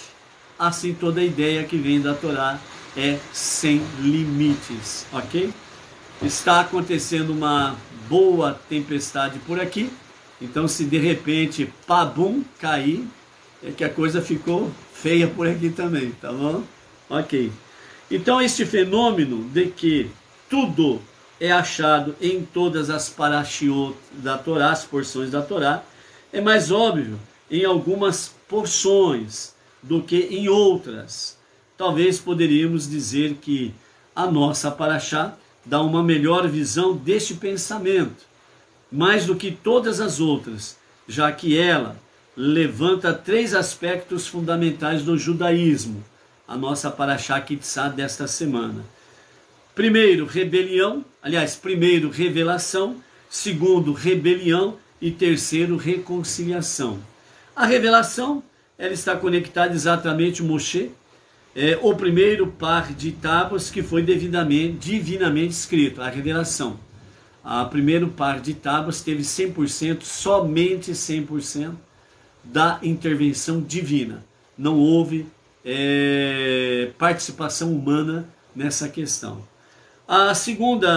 assim toda ideia que vem da Torá é sem limites, ok? Está acontecendo uma boa tempestade por aqui, então se de repente pabum cair, é que a coisa ficou feia por aqui também, tá bom? Ok. Então este fenômeno de que tudo é achado em todas as parashiot da Torá, as porções da Torá, é mais óbvio em algumas porções do que em outras. Talvez poderíamos dizer que a nossa parashá dá uma melhor visão deste pensamento, mais do que todas as outras, já que ela levanta 3 aspectos fundamentais do judaísmo, a nossa parashá Kitzá desta semana. Primeiro, rebelião, primeiro, revelação, segundo, rebelião e terceiro, reconciliação. A revelação, ela está conectada exatamente a Moshe, o primeiro par de tábuas que foi divinamente escrito, a revelação. O primeiro par de tábuas teve 100%, somente 100% da intervenção divina. Não houve participação humana nessa questão. O segundo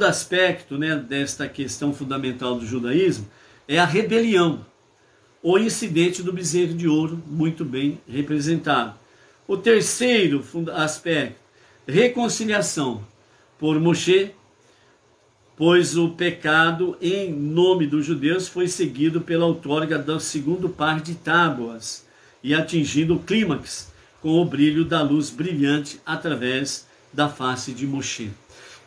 aspecto, né, desta questão fundamental do judaísmo é a rebelião, o incidente do bezerro de ouro, muito bem representado. O terceiro aspecto, reconciliação por Moshe, pois o pecado em nome dos judeus foi seguido pela outorga do segundo par de tábuas e atingindo o clímax com o brilho da luz brilhante através da face de Moshe.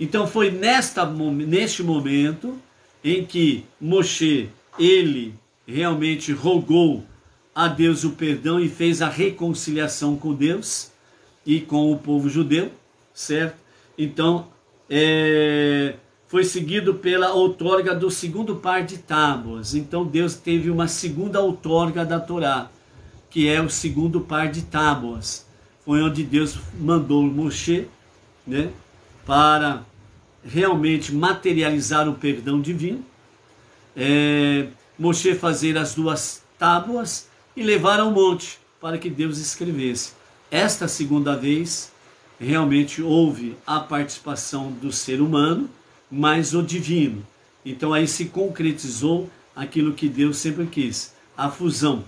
Então foi neste momento em que Moshe, ele realmente rogou a Deus o perdão e fez a reconciliação com Deus e com o povo judeu, certo? Então, foi seguido pela outorga do segundo par de tábuas. Então Deus teve uma segunda outorga da Torá, que é o segundo par de tábuas. Foi onde Deus mandou Moshe, né, para realmente materializar o perdão divino. Moshe fazer as 2 tábuas e levar ao monte para que Deus escrevesse. Esta segunda vez, realmente houve a participação do ser humano, mas o divino. Então aí se concretizou aquilo que Deus sempre quis, a fusão,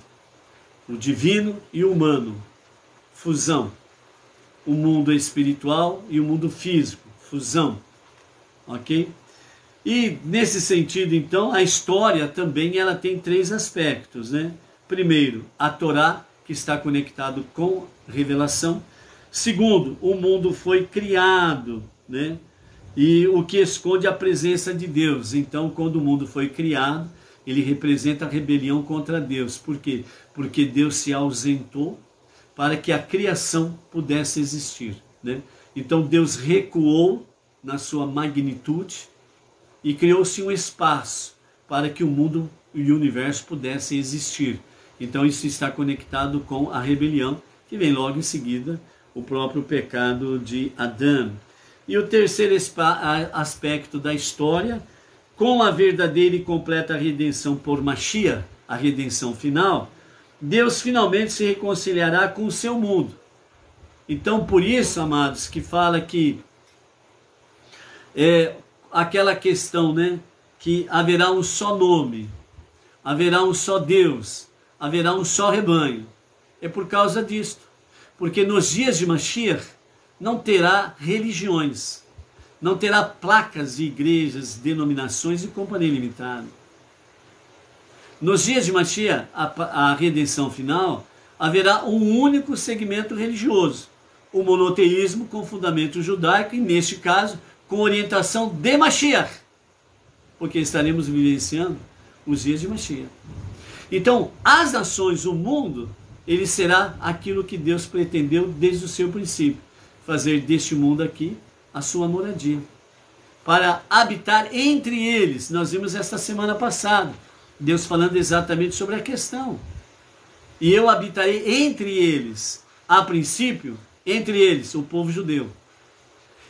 o divino e o humano, fusão, o mundo espiritual e o mundo físico, fusão, ok? E nesse sentido, então, a história também ela tem 3 aspectos, né? Primeiro, a Torá, que está conectado com revelação. Segundo, o mundo foi criado, né? E o que esconde a presença de Deus. Então, quando o mundo foi criado, ele representa a rebelião contra Deus. Por quê? Porque Deus se ausentou para que a criação pudesse existir, né? Então Deus recuou na sua magnitude e criou-se um espaço para que o mundo e o universo pudessem existir. Então isso está conectado com a rebelião, que vem logo em seguida o próprio pecado de Adão. E o terceiro aspecto da história, com a verdadeira e completa redenção por Mashiach, a redenção final, Deus finalmente se reconciliará com o seu mundo. Então, por isso, amados, que fala que aquela questão, né, que haverá um só nome, haverá um só Deus, haverá um só rebanho. É por causa disto. Porque nos dias de Mashiach não terá religiões, não terá placas de igrejas, denominações e companhia limitada. Nos dias de Mashiach, a redenção final, haverá um único segmento religioso, o monoteísmo com fundamento judaico e, neste caso, com orientação de Mashiach, porque estaremos vivenciando os dias de Mashiach. Então, as nações, o mundo, ele será aquilo que Deus pretendeu desde o seu princípio, fazer deste mundo aqui a sua moradia, para habitar entre eles. Nós vimos esta semana passada, Deus falando exatamente sobre a questão. E eu habitarei entre eles, a princípio, entre eles, o povo judeu.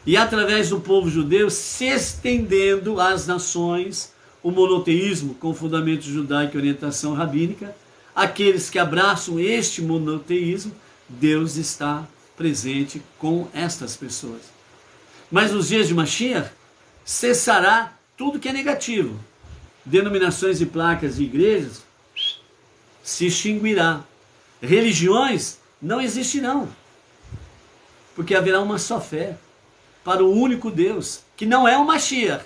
E através do povo judeu, se estendendo às nações, o monoteísmo com fundamento judaico e orientação rabínica, aqueles que abraçam este monoteísmo, Deus está presente com estas pessoas. Mas nos dias de Mashiach, cessará tudo que é negativo. Denominações e placas de igrejas se extinguirá. Religiões não existirão. Porque haverá uma só fé para o único Deus, que não é o Mashiach.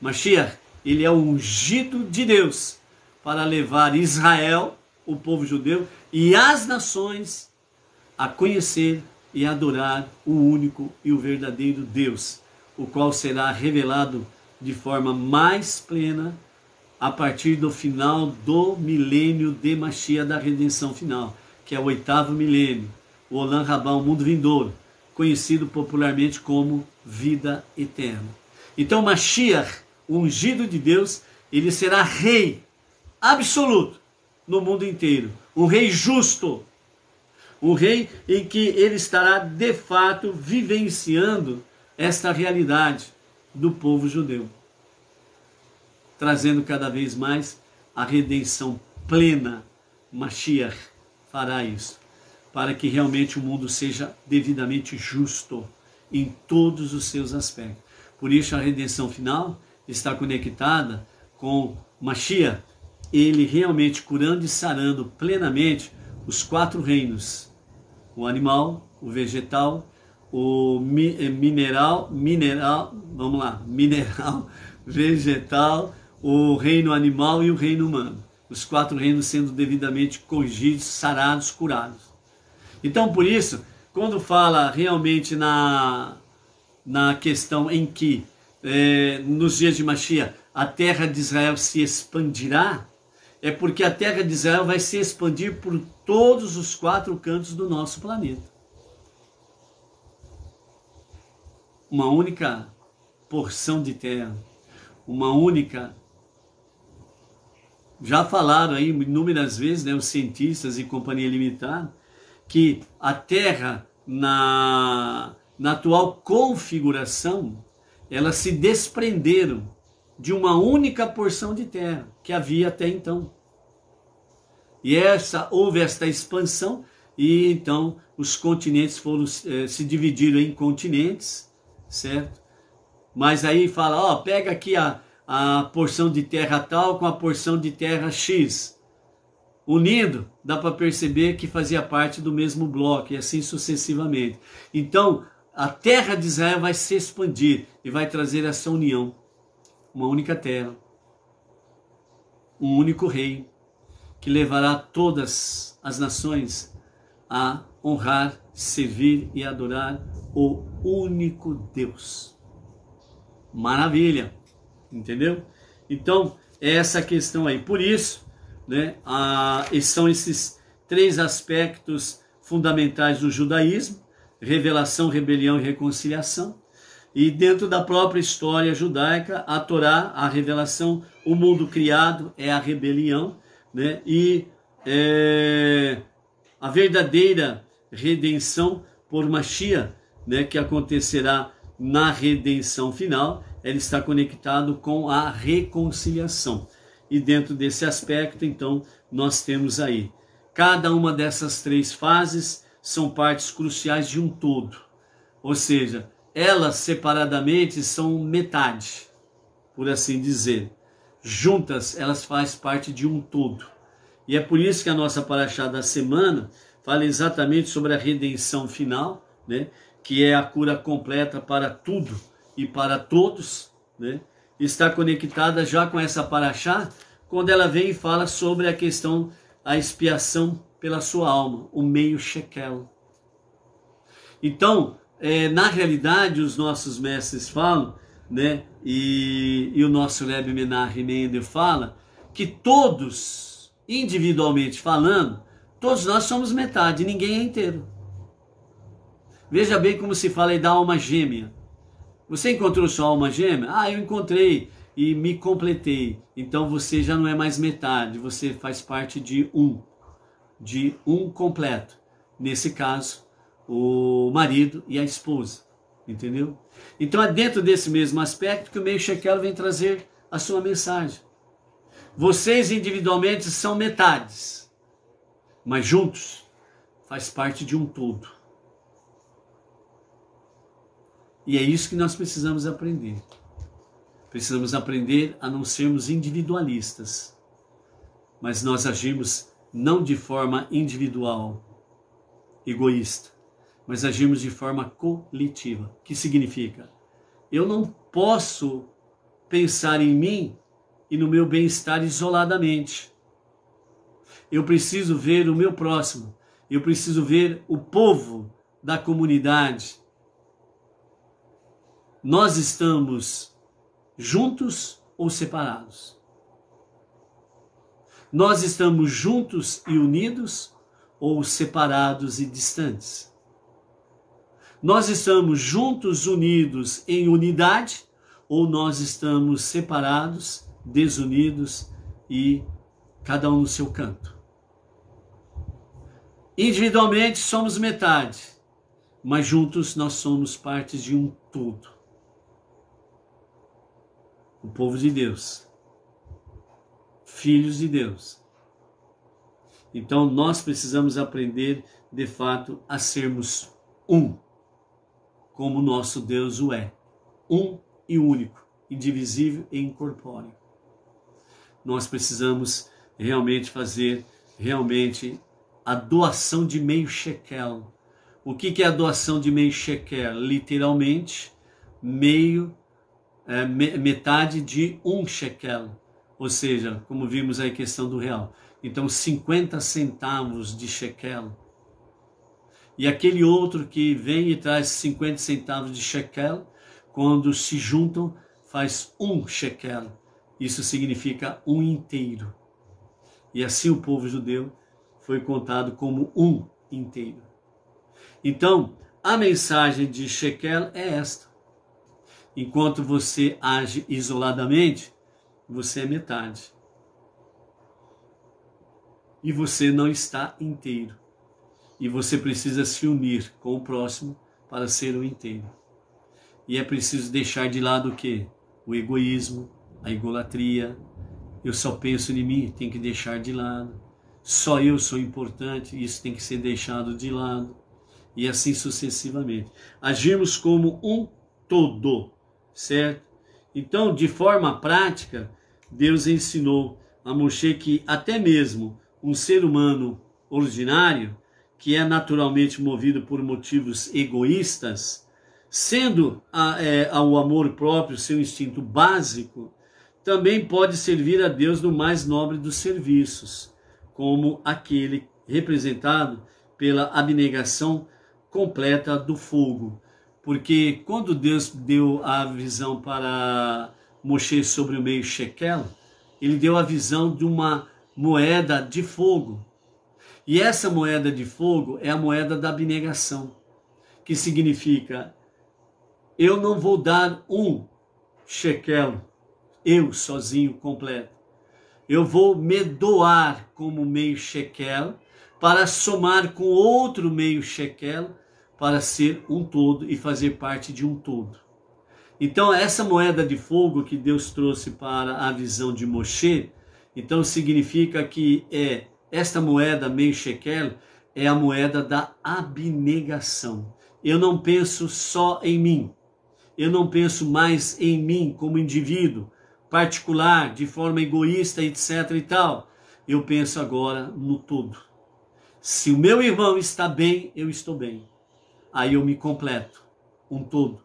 Mashiach, ele é o ungido de Deus para levar Israel, o povo judeu, e as nações a conhecer e adorar o único e o verdadeiro Deus, o qual será revelado de forma mais plena a partir do final do milênio de Mashiach, da redenção final, que é o 8º milênio, o Olam Rabá, o mundo vindouro, conhecido popularmente como vida eterna. Então Mashiach, o ungido de Deus, ele será rei absoluto no mundo inteiro, um rei justo, um rei em que ele estará de fato vivenciando esta realidade do povo judeu, trazendo cada vez mais a redenção plena. Mashiach fará isso, para que realmente o mundo seja devidamente justo em todos os seus aspectos. Por isso a redenção final está conectada com Mashiach, ele realmente curando e sarando plenamente os 4 reinos: o animal, o vegetal, o mineral, vegetal, o reino animal e o reino humano. Os 4 reinos sendo devidamente corrigidos, sarados, curados. Então, por isso, quando fala realmente na questão em que, nos dias de Mashiach, a terra de Israel se expandirá, é porque a terra de Israel vai se expandir por todos os 4 cantos do nosso planeta. Uma única porção de terra, uma única... Já falaram aí inúmeras vezes, né, os cientistas e companhia limitada, que a terra, na atual configuração, elas se desprenderam de uma única porção de terra que havia até então. E houve esta expansão, e então os continentes se dividiram em continentes, certo? Mas aí fala, pega aqui a porção de terra tal com a porção de terra X. Unindo, dá para perceber que fazia parte do mesmo bloco, e assim sucessivamente. Então, a terra de Israel vai se expandir e vai trazer essa união. Uma única terra, um único rei, que levará todas as nações a honrar, servir e adorar o único Deus. Maravilha, entendeu? Então, é essa questão aí. Por isso, né, são esses 3 aspectos fundamentais do judaísmo: revelação, rebelião e reconciliação. E dentro da própria história judaica, a Torá, a revelação, o mundo criado é a rebelião, né? E a verdadeira redenção por Mashiach, né, que acontecerá na redenção final, ela está conectado com a reconciliação. E dentro desse aspecto, então, nós temos aí, cada uma dessas 3 fases são partes cruciais de um todo. Ou seja, elas separadamente são metade, por assim dizer. Juntas, elas fazem parte de um todo. E é por isso que a nossa paraxá da semana fala exatamente sobre a redenção final, né? Que é a cura completa para tudo e para todos, né? Está conectada já com essa paraxá, quando ela vem e fala sobre a questão, a expiação pela sua alma, o meio shekel. Então, na realidade, os nossos mestres falam, né? E o nosso Rebbe Menachem Mendel fala que todos, individualmente falando, todos nós somos metade, ninguém é inteiro. Veja bem como se fala aí da alma gêmea. Você encontrou sua alma gêmea? Ah, eu encontrei e me completei. Então você já não é mais metade, você faz parte de um completo. Nesse caso, o marido e a esposa, entendeu? Então é dentro desse mesmo aspecto que o meio shekel vem trazer a sua mensagem. Vocês individualmente são metades, mas juntos faz parte de um todo. E é isso que nós precisamos aprender. Precisamos aprender a não sermos individualistas, mas nós agimos não de forma individual, egoísta, mas agimos de forma coletiva. O que significa? Eu não posso pensar em mim e no meu bem-estar isoladamente. Eu preciso ver o meu próximo, eu preciso ver o povo da comunidade. Nós estamos juntos ou separados? Nós estamos juntos e unidos ou separados e distantes? Nós estamos juntos, unidos em unidade, ou nós estamos separados, desunidos e cada um no seu canto? Individualmente somos metade, mas juntos nós somos partes de um todo. O povo de Deus, filhos de Deus. Então nós precisamos aprender de fato a sermos um, como nosso Deus o é, um e único, indivisível e incorpóreo. Nós precisamos realmente fazer a doação de meio shekel. O que é a doação de meio shekel? Literalmente, metade de um shekel, ou seja, como vimos aí a questão do real. Então 50 centavos de shekel. E aquele outro que vem e traz 50 centavos de shekel, quando se juntam, faz um shekel. Isso significa um inteiro. E assim o povo judeu foi contado como um inteiro. Então, a mensagem de shekel é esta. Enquanto você age isoladamente, você é metade. E você não está inteiro. E você precisa se unir com o próximo para ser o inteiro. E é preciso deixar de lado o quê? O egoísmo, a egolatria. Eu só penso em mim, tem que deixar de lado. Só eu sou importante, isso tem que ser deixado de lado. E assim sucessivamente. Agirmos como um todo. Certo? Então, de forma prática, Deus ensinou a Moshe que até mesmo um ser humano ordinário, que é naturalmente movido por motivos egoístas, sendo ao amor próprio seu instinto básico, também pode servir a Deus no mais nobre dos serviços, como aquele representado pela abnegação completa do fogo. Porque quando Deus deu a visão para Moshe sobre o meio shekel, ele deu a visão de uma moeda de fogo. E essa moeda de fogo é a moeda da abnegação, que significa: eu não vou dar um shekel, eu sozinho completo. Eu vou me doar como meio shekel para somar com outro meio shekel para ser um todo e fazer parte de um todo. Então essa moeda de fogo que Deus trouxe para a visão de Moshe, então significa que esta moeda meio shekel é a moeda da abnegação. Eu não penso só em mim. Eu não penso mais em mim como indivíduo particular, de forma egoísta, etc. e tal. Eu penso agora no todo. Se o meu irmão está bem, eu estou bem. Aí eu me completo, um todo.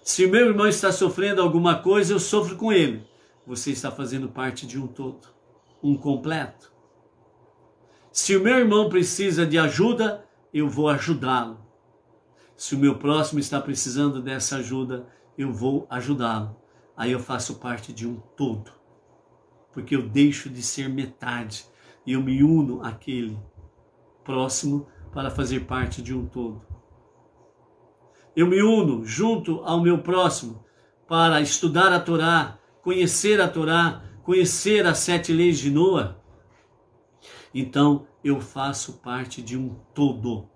Se o meu irmão está sofrendo alguma coisa, eu sofro com ele. Você está fazendo parte de um todo, um completo. Se o meu irmão precisa de ajuda, eu vou ajudá-lo. Se o meu próximo está precisando dessa ajuda, eu vou ajudá-lo. Aí eu faço parte de um todo. Porque eu deixo de ser metade e eu me uno àquele próximo para fazer parte de um todo. Eu me uno junto ao meu próximo para estudar a Torá, conhecer as 7 leis de Noa. Então eu faço parte de um todo.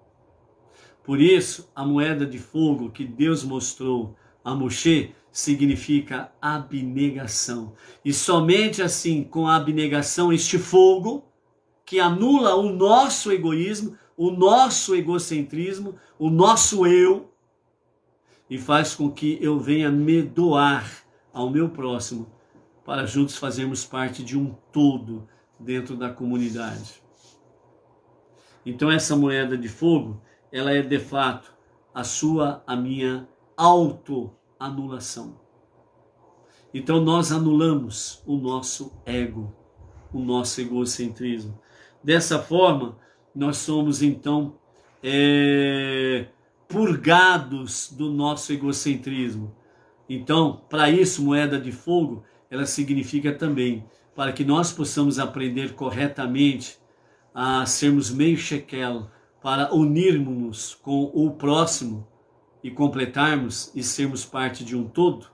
Por isso, a moeda de fogo que Deus mostrou a Moshe significa abnegação. E somente assim, com a abnegação, este fogo que anula o nosso egoísmo, o nosso egocentrismo, o nosso eu, e faz com que eu venha me doar ao meu próximo, para juntos fazermos parte de um todo dentro da comunidade. Então essa moeda de fogo, ela é de fato a minha autoanulação. Então nós anulamos o nosso ego, o nosso egocentrismo. Dessa forma, nós somos então purgados do nosso egocentrismo. Então, para isso, moeda de fogo, ela significa também para que nós possamos aprender corretamente a sermos meio shekel, para unirmos-nos com o próximo e completarmos e sermos parte de um todo.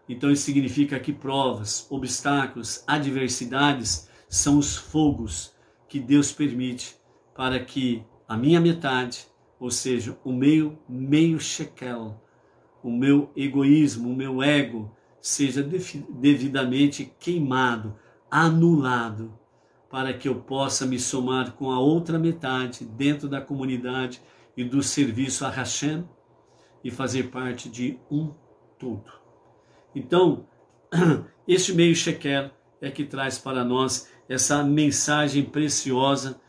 Então isso significa que provas, obstáculos, adversidades são os fogos que Deus permite para que a minha metade, ou seja, o meio shekel, o meu egoísmo, o meu ego, seja devidamente queimado, anulado, para que eu possa me somar com a outra metade dentro da comunidade e do serviço a Hashem e fazer parte de um todo. Então, este meio shekel é que traz para nós essa mensagem preciosa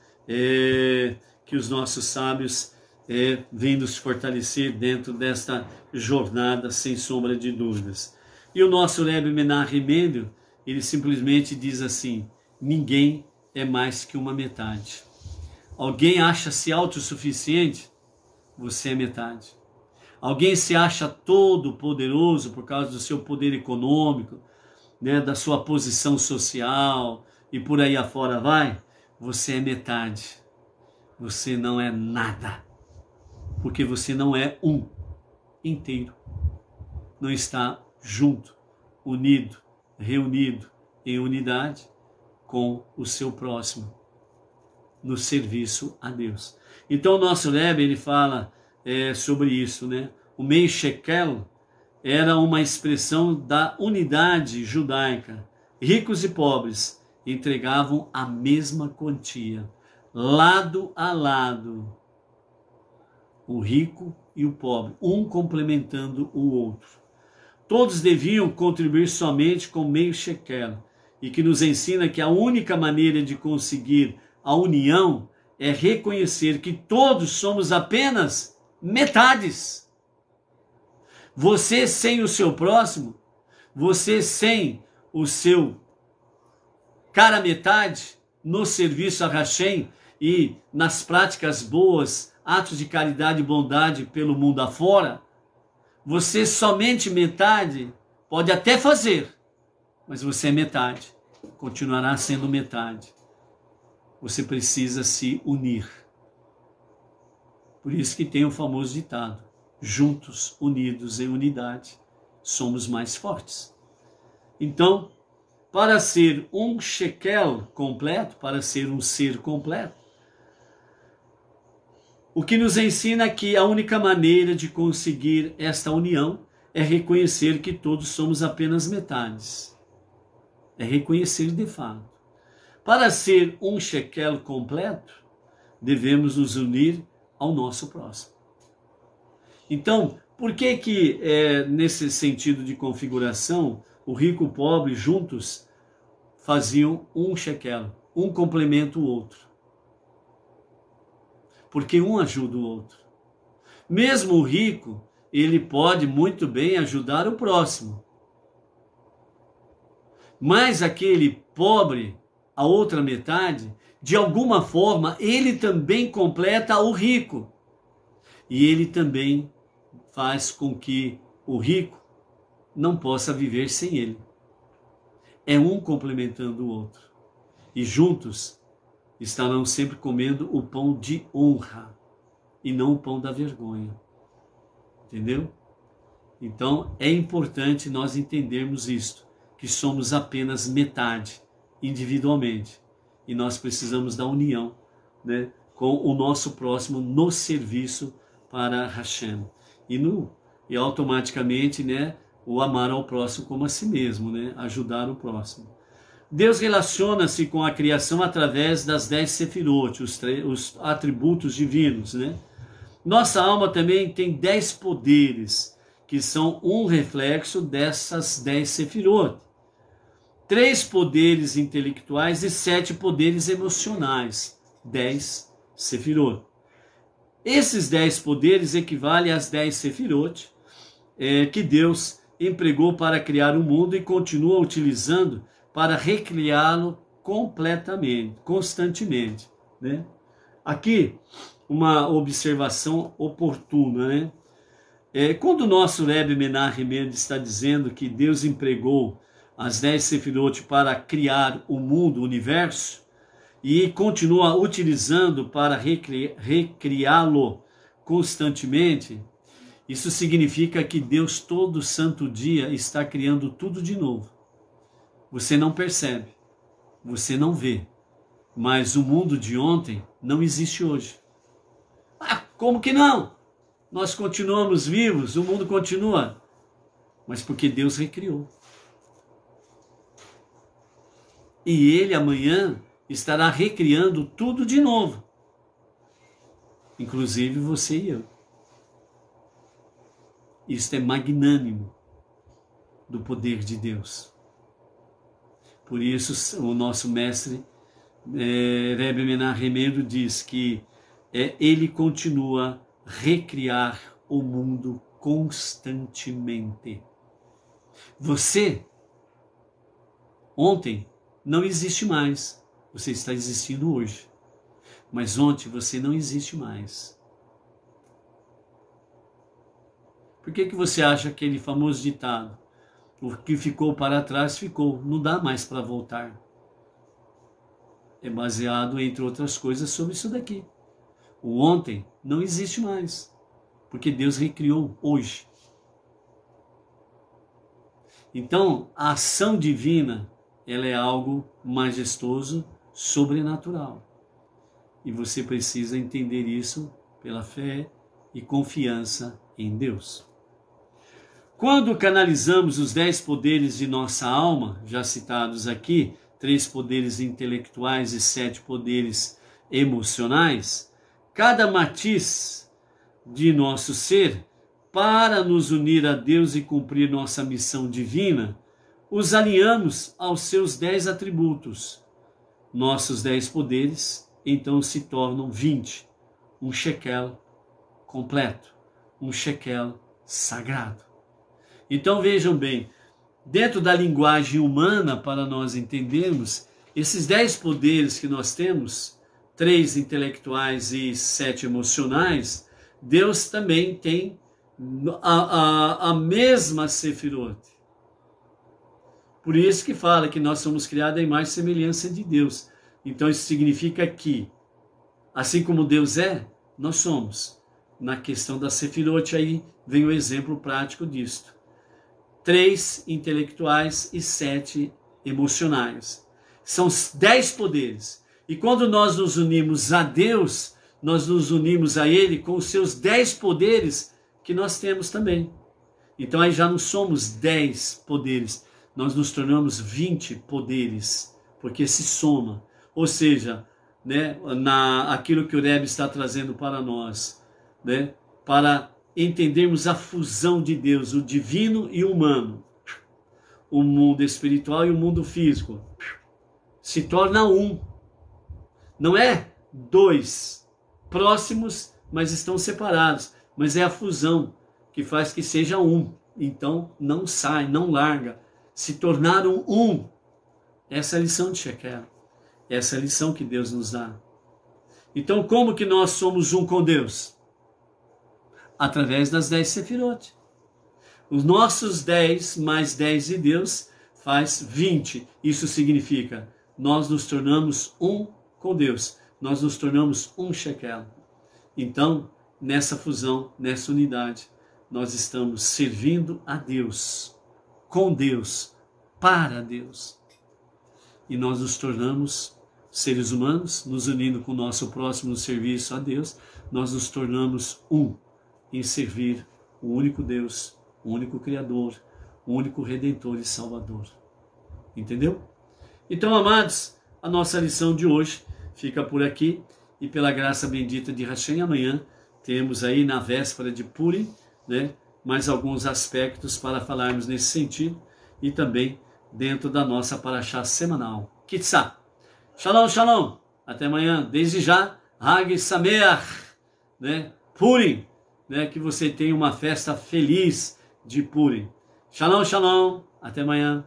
que os nossos sábios vêm nos fortalecer dentro desta jornada, sem sombra de dúvidas. E o nosso Rebbe Menachem Mendel, ele simplesmente diz assim: ninguém é mais que uma metade. Alguém acha-se autossuficiente? Você é metade. Alguém se acha todo poderoso por causa do seu poder econômico, né, da sua posição social e por aí afora vai? Você é metade. Você não é nada. Porque você não é um inteiro. Não está junto, unido, reunido em unidade com o seu próximo, no serviço a Deus. Então o nosso Rebbe, ele fala sobre isso, né? O meio shekel era uma expressão da unidade judaica. Ricos e pobres entregavam a mesma quantia, lado a lado, o rico e o pobre, um complementando o outro. Todos deviam contribuir somente com meio shekel, e que nos ensina que a única maneira de conseguir a união é reconhecer que todos somos apenas metades. Você sem o seu próximo, você sem o seu cara metade no serviço a Hashem e nas práticas boas, atos de caridade e bondade pelo mundo afora, você somente metade pode até fazer, mas você é metade. continuará sendo metade. Você precisa se unir. Por isso que tem o famoso ditado: juntos, unidos em unidade, somos mais fortes. Então, para ser um shekel completo, para ser um ser completo, o que nos ensina que a única maneira de conseguir esta união é reconhecer que todos somos apenas metades. É reconhecer de fato. Para ser um shekel completo, devemos nos unir ao nosso próximo. Então, por que nesse sentido de configuração, o rico e o pobre juntos faziam um shekel, um complementa o outro? Porque um ajuda o outro. Mesmo o rico, ele pode muito bem ajudar o próximo. Mas aquele pobre, a outra metade, de alguma forma, ele também completa o rico. E ele também faz com que o rico não possa viver sem ele. É um complementando o outro. E juntos estarão sempre comendo o pão de honra e não o pão da vergonha. Entendeu? Então é importante nós entendermos isto, que somos apenas metade individualmente e nós precisamos da união, né, com o nosso próximo no serviço para Hashem e automaticamente, né, o amar ao próximo como a si mesmo, né, ajudar o próximo. Deus relaciona-se com a criação através das 10 sefirot, os atributos divinos, né? Nossa alma também tem 10 poderes, que são um reflexo dessas 10 sefirot. 3 poderes intelectuais e 7 poderes emocionais. 10 sefirot. Esses 10 poderes equivalem às 10 sefirot que Deus empregou para criar o mundo e continua utilizando para recriá-lo completamente, constantemente, né? Aqui, uma observação oportuna, né? Quando o nosso Rebbe Menachem Mendel está dizendo que Deus empregou as 10 sefirot para criar o mundo, o universo, e continua utilizando para recriá-lo constantemente, isso significa que Deus todo santo dia está criando tudo de novo. Você não percebe, você não vê, mas o mundo de ontem não existe hoje. Ah, como que não? Nós continuamos vivos, o mundo continua, mas porque Deus recriou. E Ele amanhã estará recriando tudo de novo, inclusive você e eu. Isto é magnânimo do poder de Deus. Por isso o nosso mestre Rebbe Menachem Mendel diz que ele continua a recriar o mundo constantemente. Você, ontem, não existe mais. Você está existindo hoje. Mas ontem você não existe mais. Por que você acha aquele famoso ditado? O que ficou para trás ficou, não dá mais para voltar. É baseado, entre outras coisas, sobre isso daqui. O ontem não existe mais, porque Deus recriou hoje. Então, a ação divina, ela é algo majestoso, sobrenatural. E você precisa entender isso pela fé e confiança em Deus. Quando canalizamos os 10 poderes de nossa alma, já citados aqui, 3 poderes intelectuais e 7 poderes emocionais, cada matiz de nosso ser, para nos unir a Deus e cumprir nossa missão divina, os alinhamos aos seus 10 atributos. Nossos 10 poderes, então, se tornam 20, um shekel completo, um shekel sagrado. Então vejam bem, dentro da linguagem humana, para nós entendermos, esses 10 poderes que nós temos, 3 intelectuais e 7 emocionais, Deus também tem a mesma sefirot. Por isso que fala que nós somos criados à imagem e semelhança de Deus. Então isso significa que, assim como Deus é, nós somos. Na questão da Sefirot, aí vem o exemplo prático disto. 3 intelectuais e 7 emocionais. São 10 poderes. E quando nós nos unimos a Deus, nós nos unimos a Ele com os seus 10 poderes que nós temos também. Então aí já não somos 10 poderes, nós nos tornamos 20 poderes, porque se soma. Ou seja, né, aquilo que o Rebbe está trazendo para nós, né, para entendermos a fusão de Deus, o divino e o humano, o mundo espiritual e o mundo físico, se torna um. Não é 2 próximos, mas estão separados, mas é a fusão que faz que seja um. Então não sai, não larga, se tornaram um. Essa é a lição de Shekel. Essa é a lição que Deus nos dá. Então como que nós somos um com Deus? Através das 10 Sefirot. Os nossos 10 mais 10 de Deus faz 20. Isso significa, nós nos tornamos um com Deus. Nós nos tornamos um Shekel. Então, nessa fusão, nessa unidade, nós estamos servindo a Deus, com Deus, para Deus. E nós nos tornamos seres humanos, nos unindo com o nosso próximo no serviço a Deus, nós nos tornamos um em servir o único Deus, o único Criador, o único Redentor e Salvador. Entendeu? Então, amados, a nossa lição de hoje fica por aqui, e pela graça bendita de Hashem, amanhã temos aí na véspera de Purim, né, mais alguns aspectos para falarmos nesse sentido, e também dentro da nossa paraxá semanal. Kitzá. Shalom, shalom. Até amanhã. Desde já, Hag Sameach, né, Purim, né, que você tenha uma festa feliz de Purim. Shalom, shalom. Até amanhã.